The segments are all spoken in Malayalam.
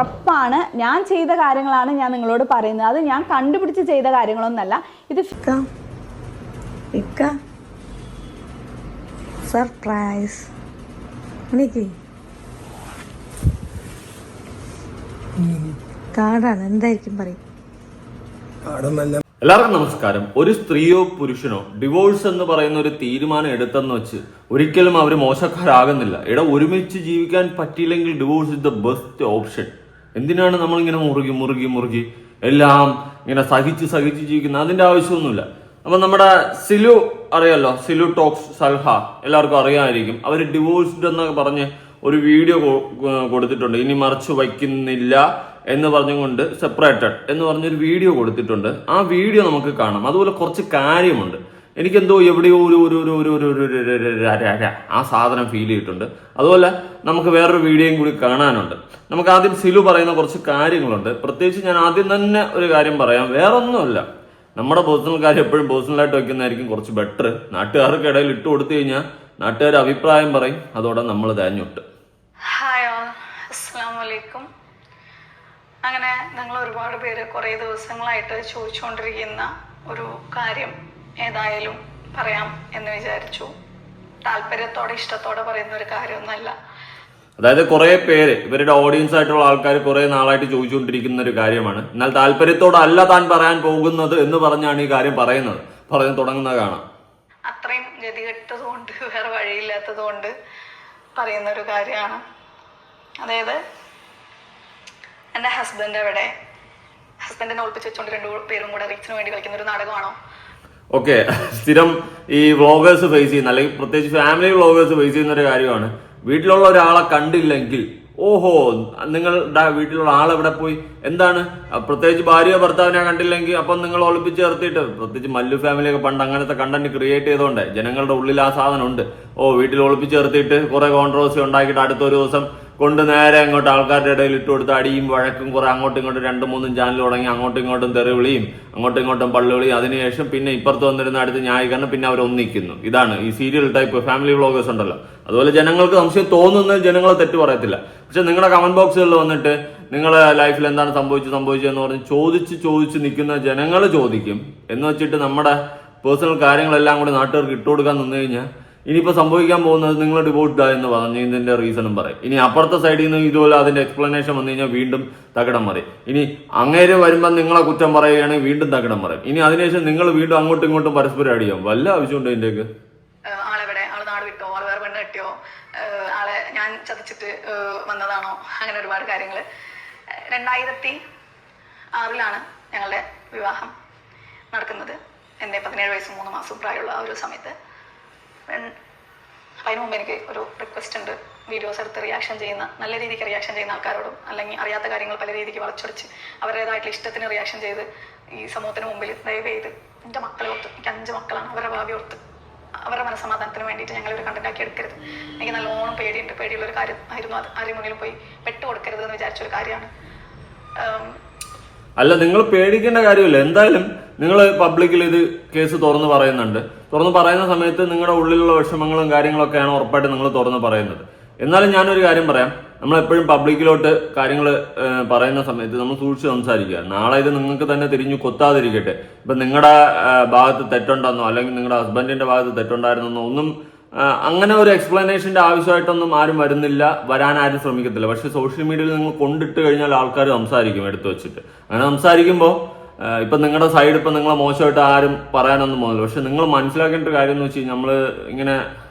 ഉറപ്പാണ് ഞാൻ ചെയ്ത കാര്യങ്ങളാണ് ഞാൻ നിങ്ങളോട് പറയുന്നത്. അത് ഞാൻ കണ്ടുപിടിച്ച് ചെയ്ത കാര്യങ്ങളൊന്നല്ല. ഇത് സർപ്രൈസ് കാർഡാണ്. എന്തായിരിക്കും പറയും? എല്ലാവർക്കും നമസ്കാരം. ഒരു സ്ത്രീയോ പുരുഷനോ ഡിവോഴ്സ് എന്ന് പറയുന്ന ഒരു തീരുമാനം എടുത്തെന്ന് വെച്ച് ഒരിക്കലും അവർ മോശക്കാരാകുന്നില്ല. ഒരുമിച്ച് ജീവിക്കാൻ പറ്റിയില്ലെങ്കിൽ divorce is the best option. എന്തിനാണ് നമ്മളിങ്ങനെ മുറുകി എല്ലാം ഇങ്ങനെ സഹിച്ച് ജീവിക്കുന്നത്? അതിന്റെ ആവശ്യമൊന്നുമില്ല. അപ്പൊ നമ്മുടെ സിലു അറിയാലോ, സിലു ടോക്സ് സൽഹ എല്ലാവർക്കും അറിയാമായിരിക്കും. അവർ ഡിവോഴ്സ്ഡ് എന്നൊക്കെ പറഞ്ഞ് ഒരു വീഡിയോ കൊടുത്തിട്ടുണ്ട്. ഇനി മറച്ചു വയ്ക്കുന്നില്ല എന്ന് പറഞ്ഞുകൊണ്ട് സെപ്പറേറ്റഡ് എന്ന് പറഞ്ഞൊരു വീഡിയോ കൊടുത്തിട്ടുണ്ട്. ആ വീഡിയോ നമുക്ക് കാണാം. അതുപോലെ കുറച്ച് കാര്യമുണ്ട്. എനിക്കെന്തോ എവിടെയോ ആ സാധനം ഫീൽ ചെയ്തിട്ടുണ്ട്. അതുപോലെ നമുക്ക് വേറൊരു വീഡിയോയും കൂടി കാണാനുണ്ട്. നമുക്ക് ആദ്യം സിലു പറയുന്ന കുറച്ച് കാര്യങ്ങളുണ്ട്. പ്രത്യേകിച്ച് ഞാൻ ആദ്യം തന്നെ ഒരു കാര്യം പറയാം. വേറൊന്നുമല്ല, നമ്മുടെ പേഴ്സണൽ കാര്യം എപ്പോഴും പേഴ്സണലായിട്ട് വെക്കുന്നതായിരിക്കും കുറച്ച് ബെറ്റർ. നാട്ടുകാർക്ക് ഇടയിൽ ഇട്ട് കൊടുത്തു കഴിഞ്ഞാൽ നാട്ടുകാർ അഭിപ്രായം പറയും, അതോടെ നമ്മൾ തേഞ്ഞൊട്ട്. ഹായ് ഓൾ, അസ്സലാമു അലൈക്കും. അങ്ങനെ നിങ്ങൾ ഒരുപാട് പേര് കുറേ ദിവസങ്ങളായിട്ട് ചോദിച്ചുകൊണ്ടിരിക്കുന്ന ഒരു കാര്യം ഏതായാലും പറയാം എന്ന് വിചാരിച്ചു. താല്പര്യത്തോടെ ഇഷ്ടത്തോടെ പറയുന്ന ഒരു കാര്യമൊന്നുമല്ല. അതായത് കുറെ പേര്, ഇവരുടെ ഓഡിയൻസ് ആയിട്ടുള്ള ആൾക്കാർ കുറെ നാളായിട്ട് ചോദിച്ചുകൊണ്ടിരിക്കുന്ന ഒരു കാര്യമാണ്. എന്നാൽ താല്പര്യത്തോടല്ല താൻ പറയാൻ പോകുന്നത് എന്ന് പറഞ്ഞാണ് ഈ കാര്യം പറഞ്ഞു തുടങ്ങുന്നത് കാണാം. അത്രയും ഗതികെട്ടത് കൊണ്ട്, വേറെ വഴിയില്ലാത്തത് കൊണ്ട് പറയുന്ന ഒരു കാര്യമാണ്. അതായത് എൻ്റെ ഹസ്ബൻഡിനെ ഒളിപ്പിച്ച് വെച്ചുകൊണ്ട് രണ്ടുപേരും കൂടെ റീച്ചിന് വേണ്ടി കളിക്കുന്ന ഒരു നാടകമാണോ? ഓക്കെ, സ്ഥിരം ഈ വ്ളോഗേഴ്സ് ഫേസ് ചെയ്യുന്ന, അല്ലെങ്കിൽ പ്രത്യേകിച്ച് ഫാമിലി വ്ളോഗേഴ്സ് ഫേസ് ചെയ്യുന്ന ഒരു കാര്യമാണ്. വീട്ടിലുള്ള ഒരാളെ കണ്ടില്ലെങ്കിൽ ഓഹോ, നിങ്ങളുടെ വീട്ടിലുള്ള ആളെവിടെ പോയി, എന്താണ്, പ്രത്യേകിച്ച് ഭാര്യ ഭർത്താവിനെ കണ്ടില്ലെങ്കിൽ അപ്പം നിങ്ങൾ ഒളിപ്പിച്ച് ചേർത്തിട്ട്, പ്രത്യേകിച്ച് മല്ലു ഫാമിലിയൊക്കെ പണ്ട് അങ്ങനത്തെ കണ്ടന്റ് ക്രിയേറ്റ് ചെയ്തോണ്ട് ജനങ്ങളുടെ ഉള്ളിൽ ആ സാധനം ഉണ്ട്. വീട്ടിൽ ഒളിപ്പിച്ച് ചേർത്തിട്ട് കുറെ കോൺട്രവേഴ്സി ഉണ്ടാക്കിയിട്ട് അടുത്തൊരു ദിവസം കൊണ്ട് നേരെ അങ്ങോട്ട് ആൾക്കാരുടെ ഇടയിൽ ഇട്ട് കൊടുത്ത് അടിയും വഴക്കും, കുറെ അങ്ങോട്ടും ഇങ്ങോട്ടും 2-3 ചാനൽ തുടങ്ങി അങ്ങോട്ടും ഇങ്ങോട്ടും തെറിവിളിയും അങ്ങോട്ടും ഇങ്ങോട്ടും പള്ളുവിളിയും. അതിനുശേഷം പിന്നെ ഇപ്പുറത്ത് വന്നിരുന്ന അടുത്ത് ന്യായീകരണം, പിന്നെ അവർ ഒന്നിക്കുന്നു. ഇതാണ് ഈ സീരിയൽ ടൈപ്പ് ഫാമിലി വ്ളോഗേഴ്സ് ഉണ്ടല്ലോ. അതുപോലെ ജനങ്ങൾക്ക് സംശയം തോന്നുന്നത് ജനങ്ങളെ തെറ്റ് പറയത്തില്ല. പക്ഷെ നിങ്ങളുടെ കമന്റ് ബോക്സുകളിൽ വന്നിട്ട് നിങ്ങളെ ലൈഫിൽ എന്താണ് സംഭവിച്ചതെന്ന് പറഞ്ഞ് ചോദിച്ച് നിൽക്കുന്ന ജനങ്ങൾ ചോദിക്കും എന്ന് വെച്ചിട്ട് നമ്മുടെ പേഴ്സണൽ കാര്യങ്ങളെല്ലാം കൂടി നാട്ടുകാർക്ക് ഇട്ടുകൊടുക്കാൻ നിന്ന് കഴിഞ്ഞാൽ ഇനിയിപ്പോൾ സംഭവിക്കാൻ പോകുന്നത് നിങ്ങൾ ഡിവോഴ്സ്ഡ് ആയെന്ന് പറഞ്ഞ് ഇതിന്റെ റീസണും പറയും. ഇനി അപ്പുറത്തെ സൈഡിൽ നിന്ന് ഇതുപോലെ അതിന്റെ എക്സ്പ്ലനേഷൻ വന്നു കഴിഞ്ഞാൽ വീണ്ടും തകിടം പറയും. ഇനി അങ്ങേര് വരുമ്പോൾ നിങ്ങളെ കുറ്റം പറയുകയാണെങ്കിൽ വീണ്ടും തകിടം പറയും. ഇനി അതിനുശേഷം നിങ്ങൾ വീണ്ടും അങ്ങോട്ടും ഇങ്ങോട്ടും പരസ്പരം അടിയാം. വല്ല ആവശ്യമുണ്ടോ ഇതിന്റെയൊക്കെ? ആളെവിടെ, ആള് നാട് വിട്ടോ, ആള് വേറെ പെണ്ണ് കെട്ടിയോ, ആളെ ഞാൻ ചതിച്ചിട്ട് വന്നതാണോ, അങ്ങനെ ഒരുപാട് കാര്യങ്ങൾ. 2006 ഞങ്ങളുടെ വിവാഹം നടക്കുന്നത്. എൻ്റെ 17 വയസ്സും 3 മാസവും പ്രായമുള്ള ആ ഒരു സമയത്ത്. അതിന് മുമ്പ് എനിക്ക് ഒരു റിക്വസ്റ്റ് ഉണ്ട്. വീഡിയോസ് എടുത്ത് നല്ല രീതിക്ക് റിയാക്ഷൻ ചെയ്യുന്ന ആൾക്കാരോടും, അല്ലെങ്കിൽ അറിയാത്ത കാര്യങ്ങൾ പല രീതിക്ക് വളച്ചൊടിച്ച് അവരുടേതായിട്ടുള്ള ഇഷ്ടത്തിന് റിയാക്ഷൻ ചെയ്ത് ഈ സമൂഹത്തിന് മുമ്പിൽ ദയവ് ചെയ്ത് എൻ്റെ മക്കളെ ഓർത്ത്, എനിക്ക് 5 മക്കളാണ്, അവരുടെ ഭാവി ഓർത്ത് അവരുടെ മനസ്സമാധാനത്തിന് വേണ്ടിയിട്ട് ഞങ്ങളൊരു കണ്ടന്റാക്കി എടുക്കരുത്. എനിക്ക് നല്ലോണം പേടിയുള്ളൊരു കാര്യം ആയിരുന്നു അത്. ആരും മുന്നിൽ പോയി പെട്ടുകൊടുക്കരുത് എന്ന് വിചാരിച്ചൊരു കാര്യമാണ്. അല്ല, നിങ്ങൾ പേടിക്കേണ്ട കാര്യമില്ല. എന്തായാലും നിങ്ങൾ പബ്ലിക്കിൽ ഇത് കേസ് തുറന്ന് പറയുന്ന സമയത്ത് നിങ്ങളുടെ ഉള്ളിലുള്ള വിഷമങ്ങളും കാര്യങ്ങളൊക്കെയാണ് ഉറപ്പായിട്ട് നിങ്ങൾ തുറന്ന് പറയുന്നത്. എന്നാലും ഞാനൊരു കാര്യം പറയാം. നമ്മളെപ്പോഴും പബ്ലിക്കിലോട്ട് കാര്യങ്ങൾ പറയുന്ന സമയത്ത് നമ്മൾ സൂക്ഷിച്ച് സംസാരിക്കുക. നാളെ ഇത് നിങ്ങൾക്ക് തന്നെ തിരിഞ്ഞു കൊത്താതിരിക്കട്ടെ. ഇപ്പൊ നിങ്ങളുടെ ഭാഗത്ത് തെറ്റുണ്ടെന്നോ അല്ലെങ്കിൽ നിങ്ങളുടെ ഹസ്ബൻഡിന്റെ ഭാഗത്ത് തെറ്റുണ്ടായിരുന്നെന്നോ ഒന്നും അങ്ങനെ ഒരു എക്സ്പ്ലനേഷന്റെ ആവശ്യമായിട്ടൊന്നും ആരും വരാൻ ആരും ശ്രമിക്കത്തില്ല. പക്ഷെ സോഷ്യൽ മീഡിയയിൽ നിങ്ങൾ കൊണ്ടിട്ട് കഴിഞ്ഞാൽ ആൾക്കാർ സംസാരിക്കും എടുത്തു വെച്ചിട്ട്. അങ്ങനെ സംസാരിക്കുമ്പോൾ ഇപ്പൊ നിങ്ങളുടെ സൈഡ് ഇപ്പൊ നിങ്ങളെ മോശമായിട്ട് ആരും പറയാനൊന്നും പോകുന്നില്ല. പക്ഷെ നിങ്ങൾ മനസ്സിലാക്കേണ്ട ഒരു കാര്യം എന്ന് വെച്ച് കഴിഞ്ഞാൽ നമ്മൾ ഇങ്ങനെ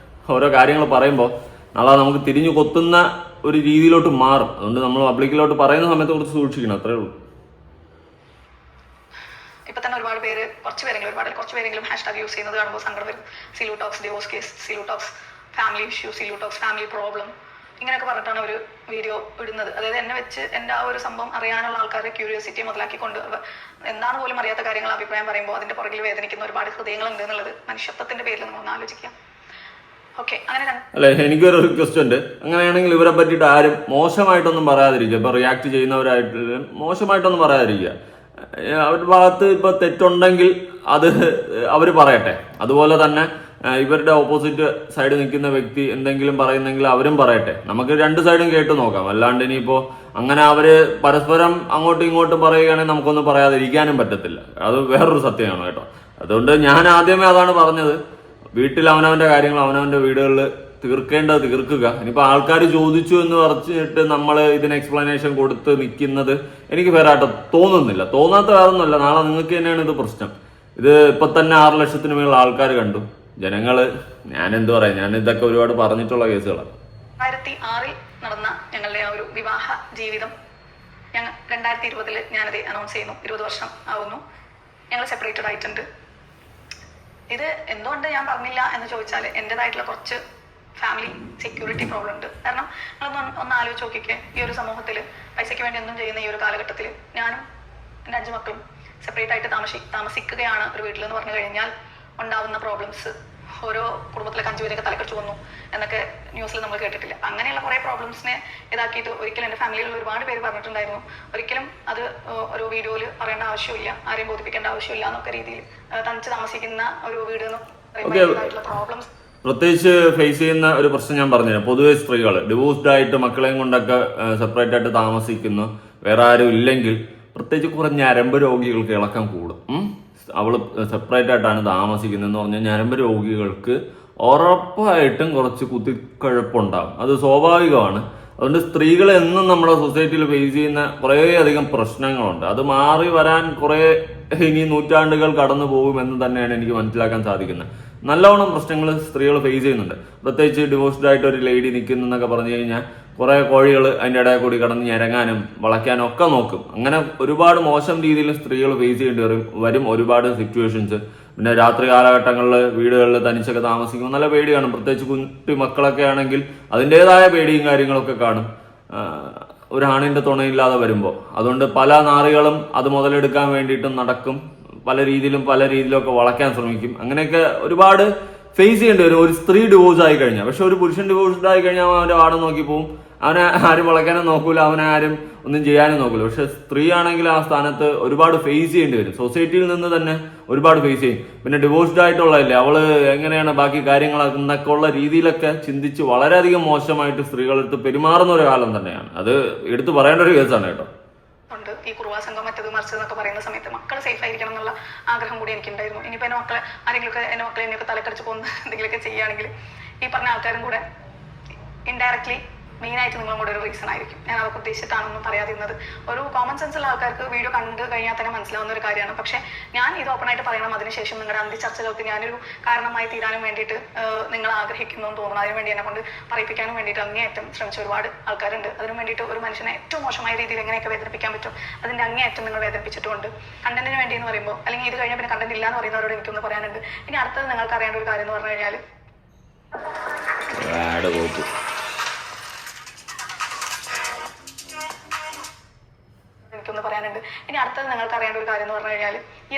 ഓരോ കാര്യങ്ങൾ പറയുമ്പോൾ നാളെ നമുക്ക് തിരിഞ്ഞു കൊത്തുന്ന ഒരു രീതിയിലോട്ട് മാറും. അതുകൊണ്ട് നമ്മൾ പബ്ലിക്കിലോട്ട് പറയുന്ന സമയത്ത് കുറച്ച് സൂക്ഷിക്കണം, അത്രേ ഉള്ളൂ. ഇപ്പൊ തന്നെ ഒരുപാട് പേര്, കുറച്ച് പേരെങ്കിലും ഹാഷ്ടാഗ് യൂസ് ചെയ്യുന്നത് കാണുമ്പോൾ സങ്കടം വരും. Silu talks divorce case, Silu talks family issue, Silu talks family problem, ഇങ്ങനെയൊക്കെ പറഞ്ഞിട്ടാണ് ഒരു വീഡിയോ ഇടുന്നത്. അതായത് എന്നെ വെച്ച് എൻ്റെ ആ ഒരു സംഭവം അറിയാനുള്ള ആൾക്കാരെ ക്യൂരിയോസിറ്റി മുതലാക്കിക്കൊണ്ട് എന്താണ് പോലും അറിയാത്ത കാര്യങ്ങൾ അഭിപ്രായം പറയുമ്പോൾ അതിന്റെ പുറകിൽ വേദനിക്കുന്ന ഒരുപാട് ഹൃദയങ്ങളുണ്ട് എന്നുള്ളത് മനുഷ്യത്വത്തിന്റെ പേരിൽ നമ്മളൊന്ന് ആലോചിക്കാം. ഓക്കെ, അങ്ങനെ അല്ലെ, എനിക്കൊരു റിക്വസ്റ്റ് ഉണ്ട്. അങ്ങനെയാണെങ്കിൽ ഇവരെ പറ്റിയിട്ട് ആരും മോശമായിട്ടൊന്നും പറയാതിരിക്കുക. ഇപ്പൊ റിയാക്ട് ചെയ്യുന്നവരായിട്ട് മോശമായിട്ടൊന്നും പറയാതിരിക്കുക. അവരുടെ ഭാഗത്ത് ഇപ്പൊ തെറ്റുണ്ടെങ്കിൽ അത് അവര് പറയട്ടെ. അതുപോലെ തന്നെ ഇവരുടെ ഓപ്പോസിറ്റ് സൈഡ് നിൽക്കുന്ന വ്യക്തി എന്തെങ്കിലും പറയുന്നെങ്കിൽ അവരും പറയട്ടെ. നമുക്ക് രണ്ട് സൈഡും കേട്ട് നോക്കാം. അല്ലാണ്ട് ഇനിയിപ്പോ അങ്ങനെ അവര് പരസ്പരം അങ്ങോട്ടും ഇങ്ങോട്ടും പറയുകയാണെങ്കിൽ നമുക്കൊന്നും പറയാതിരിക്കാനും പറ്റത്തില്ല. അത് വേറൊരു സത്യമാണ് കേട്ടോ. അതുകൊണ്ട് ഞാൻ ആദ്യമേ അതാണ് പറഞ്ഞത്, വീട്ടിൽ അവനവന്റെ കാര്യങ്ങൾ അവനവന്റെ വീടുകളിൽ തീർക്കേണ്ടത് തീർക്കുക. ഇനിയിപ്പോൾ ആൾക്കാർ ചോദിച്ചു എന്ന് പറഞ്ഞിട്ട് നമ്മൾ ഇതിന് എക്സ്പ്ലനേഷൻ കൊടുത്ത് നിൽക്കുന്നത് എനിക്ക് വേറായിട്ട് തോന്നുന്നില്ല. തോന്നാത്ത വേറൊന്നുമല്ല, നാളെ നിങ്ങൾക്ക് തന്നെയാണ് ഇത് പ്രശ്നം. ഇത് ഇപ്പൊ തന്നെ 6 ലക്ഷത്തിന് മേലുള്ള ആൾക്കാർ കണ്ടു. ജനങ്ങള് ഞാൻ എന്ത് പറയാം, ഞാൻ ഇതൊക്കെ ഒരുപാട് പറഞ്ഞിട്ടുള്ള കേസുകളാണ്. 2006 നടന്ന ഞങ്ങളുടെ ആ ഒരു വിവാഹ ജീവിതം ഞങ്ങൾ 2020 ഞാനത് അനൗൺസ് ചെയ്യുന്നു. 20 വർഷം ആവുന്നു ഞങ്ങൾ സെപ്പറേറ്റഡ് ആയിട്ടുണ്ട്. ഇത് എന്തുകൊണ്ട് ഞാൻ പറഞ്ഞില്ല എന്ന് ചോദിച്ചാൽ എൻ്റെതായിട്ടുള്ള കുറച്ച് ഫാമിലി സെക്യൂരിറ്റി പ്രോബ്ലം ഉണ്ട്. കാരണം ഒന്ന് ആലോചിച്ച് നോക്കിക്കേ, ഈ ഒരു സമൂഹത്തിൽ പൈസയ്ക്ക് വേണ്ടി എന്തും ചെയ്യുന്ന ഈ ഒരു കാലഘട്ടത്തിൽ ഞാനും എൻ്റെ 5 മക്കളും സെപ്പറേറ്റ് ആയിട്ട് താമസിക്കുകയാണ് ഒരു വീട്ടിൽ എന്ന് പറഞ്ഞു കഴിഞ്ഞാൽ ഉണ്ടാവുന്ന പ്രോബ്ലംസ്, ഓരോ കുടുംബത്തിലെ 5 പേരൊക്കെ തലക്കടിച്ചു വന്നു എന്നൊക്കെ ന്യൂസിൽ നമ്മൾ കേട്ടിട്ടില്ല. അങ്ങനെയുള്ള കുറേ പ്രോബ്ലംസിനെ ഇതാക്കിയിട്ട് ഒരിക്കലും എൻ്റെ ഫാമിലിയിലുള്ള ഒരുപാട് പേര് പറഞ്ഞിട്ടുണ്ടായിരുന്നു, ഒരിക്കലും അത് ഒരു വീഡിയോയിൽ പറയേണ്ട ആവശ്യമില്ല, ആരെയും ബോധിപ്പിക്കേണ്ട ആവശ്യമില്ല എന്നൊക്കെ രീതിയിൽ തനിച്ച് താമസിക്കുന്ന ഒരു വീട് എന്ന് പറയുമ്പോൾ പ്രോബ്ലംസ് പ്രത്യേകിച്ച് ഫേസ് ചെയ്യുന്ന ഒരു പ്രശ്നം ഞാൻ പറഞ്ഞുതരാം. പൊതുവെ സ്ത്രീകൾ ഡിവോഴ്സ്ഡ് ആയിട്ട് മക്കളെയും കൊണ്ടൊക്കെ സെപ്പറേറ്റ് ആയിട്ട് താമസിക്കുന്നു, വേറെ ആരും ഇല്ലെങ്കിൽ പ്രത്യേകിച്ച് കുറേ ഞരമ്പ് രോഗികൾക്ക് ഇളക്കം കൂടും. അവള് സെപ്പറേറ്റ് ആയിട്ടാണ് താമസിക്കുന്നതെന്ന് പറഞ്ഞാൽ ഞരമ്പ് രോഗികൾക്ക് ഉറപ്പായിട്ടും കുറച്ച് കുത്തിക്കഴപ്പുണ്ടാകും. അത് സ്വാഭാവികമാണ്. അതുകൊണ്ട് സ്ത്രീകൾ എന്നും നമ്മുടെ സൊസൈറ്റിയിൽ ഫേസ് ചെയ്യുന്ന കുറേയധികം പ്രശ്നങ്ങളുണ്ട്. അത് മാറി വരാൻ കുറേ ഇനി നൂറ്റാണ്ടുകൾ കടന്നു പോകുമെന്ന് തന്നെയാണ് എനിക്ക് മനസ്സിലാക്കാൻ സാധിക്കുന്നത്. നല്ലവണ്ണം പ്രശ്നങ്ങൾ സ്ത്രീകൾ ഫേസ് ചെയ്യുന്നുണ്ട്. പ്രത്യേകിച്ച് ഡിവോഴ്സ്ഡ് ആയിട്ട് ഒരു ലേഡി നിൽക്കുന്നു എന്നൊക്കെ പറഞ്ഞു കഴിഞ്ഞാൽ കുറേ കോഴികൾ അതിൻ്റെ ഇടയിൽ കൂടി കടന്ന് ഞരങ്ങാനും വളയ്ക്കാനും ഒക്കെ നോക്കും. അങ്ങനെ ഒരുപാട് മോശം രീതിയിൽ സ്ത്രീകൾ ഫേസ് ചെയ്യേണ്ടി വരും ഒരുപാട് സിറ്റുവേഷൻസ്. പിന്നെ രാത്രി കാലഘട്ടങ്ങളിൽ വീടുകളിൽ തനിച്ചൊക്കെ താമസിക്കുമ്പോൾ നല്ല പേടി കാണും. പ്രത്യേകിച്ച് കുട്ടി മക്കളൊക്കെ ആണെങ്കിൽ അതിൻ്റെതായ പേടിയും കാര്യങ്ങളൊക്കെ കാണും ഒരാണിൻ്റെ തുണയില്ലാതെ വരുമ്പോൾ. അതുകൊണ്ട് പല നാറികളും അത് മുതലെടുക്കാൻ വേണ്ടിയിട്ടും നടക്കും, പല രീതിയിലൊക്കെ വളയ്ക്കാൻ ശ്രമിക്കും. അങ്ങനെയൊക്കെ ഒരുപാട് ഫേസ് ചെയ്യേണ്ടി വരും ഒരു സ്ത്രീ ഡിവോഴ്സ് ആയി കഴിഞ്ഞാൽ. പക്ഷെ ഒരു പുരുഷൻ ഡിവോഴ്സ്ഡ് ആയി കഴിഞ്ഞാൽ അവൻ്റെ വാട നോക്കി പോവും, അവനെ ആരും വളയ്ക്കാനും നോക്കൂല, അവനെ ആരും ഒന്നും ചെയ്യാനും നോക്കൂല. പക്ഷെ സ്ത്രീ ആണെങ്കിൽ ആ സ്ഥാനത്ത് ഒരുപാട് ഫേസ് ചെയ്യേണ്ടി വരും, സൊസൈറ്റിയിൽ നിന്ന് തന്നെ ഒരുപാട് ഫേസ് ചെയ്യും. പിന്നെ ഡിവോഴ്സ്ഡ് ആയിട്ടുള്ളതല്ലേ, അവള് എങ്ങനെയാണ് ബാക്കി കാര്യങ്ങളൊക്കെ ഉള്ള രീതിയിലൊക്കെ ചിന്തിച്ച് വളരെയധികം മോശമായിട്ട് സ്ത്രീകളെടുത്ത് പെരുമാറുന്ന ഒരു കാലം തന്നെയാണ്. അത് എടുത്തു പറയേണ്ട ഒരു കേസാണ് കേട്ടോ. ഉണ്ട് ഈ കുറുവാ സംഘം മറ്റത് മറിച്ചത് എന്നൊക്കെ പറയുന്ന സമയത്ത് മക്കൾ സേഫ് ആയിരിക്കണം എന്നുള്ള ആഗ്രഹം കൂടി എനിക്കുണ്ടായിരുന്നു. ഇനിയിപ്പോൾ എൻ്റെ മക്കളെ എന്നെയൊക്കെ തലക്കടിച്ച് പോകുന്ന എന്തെങ്കിലുമൊക്കെ ചെയ്യുകയാണെങ്കിൽ ഈ പറഞ്ഞ ആൾക്കാരും കൂടെ ഇൻഡയറക്ട്ലി മെയിനായിട്ട് നിങ്ങളും കൂടെ ഒരു റീസൺ ആയിരിക്കും. ഞാൻ അവർക്ക് ഉദ്ദേശിച്ചിട്ടാണെന്നും പറയാതിരുന്നത്. ഒരു കോമൺ സെൻസ് ഉള്ള ആൾക്കാർക്ക് വീഡിയോ കണ്ടു കഴിഞ്ഞാൽ തന്നെ മനസ്സിലാവുന്ന ഒരു കാര്യമാണ്. പക്ഷേ ഞാൻ ഇത് ഓപ്പണായിട്ട് പറയണം, അതിനുശേഷം നിങ്ങളുടെ അന്ത്യചർച്ചകൾക്ക് ഞാനൊരു കാരണമായി തീരാനും വേണ്ടിയിട്ട് നിങ്ങൾ ആഗ്രഹിക്കുന്നു എന്ന് തോന്നുന്നു. അതിനു വേണ്ടി എന്നെ കൊണ്ട് പറയിപ്പിക്കാനും വേണ്ടിയിട്ട് അങ്ങേയറ്റം ശ്രമിച്ച ഒരുപാട് ആൾക്കാരുണ്ട്. അതിനു വേണ്ടിയിട്ട് ഒരു മനുഷ്യനെ ഏറ്റവും മോശമായ രീതിയിൽ എങ്ങനെയൊക്കെ വേദനിപ്പിക്കാൻ പറ്റും അതിൻ്റെ അങ്ങേയറ്റം നിങ്ങൾ വേദനിപ്പിച്ചിട്ടുണ്ട്. കണ്ടന്റിന് വേണ്ടി എന്ന് പറയുമ്പോൾ, അല്ലെങ്കിൽ ഇത് കഴിഞ്ഞാൽ പിന്നെ കണ്ടന്റ് ഇല്ല എന്ന് പറയുന്നവരോട് എനിക്കൊന്ന് പറയാനുണ്ട്. ഇനി അടുത്തത് നിങ്ങൾക്ക് അറിയേണ്ട ഒരു കാര്യം എന്ന് പറഞ്ഞു കഴിഞ്ഞാൽ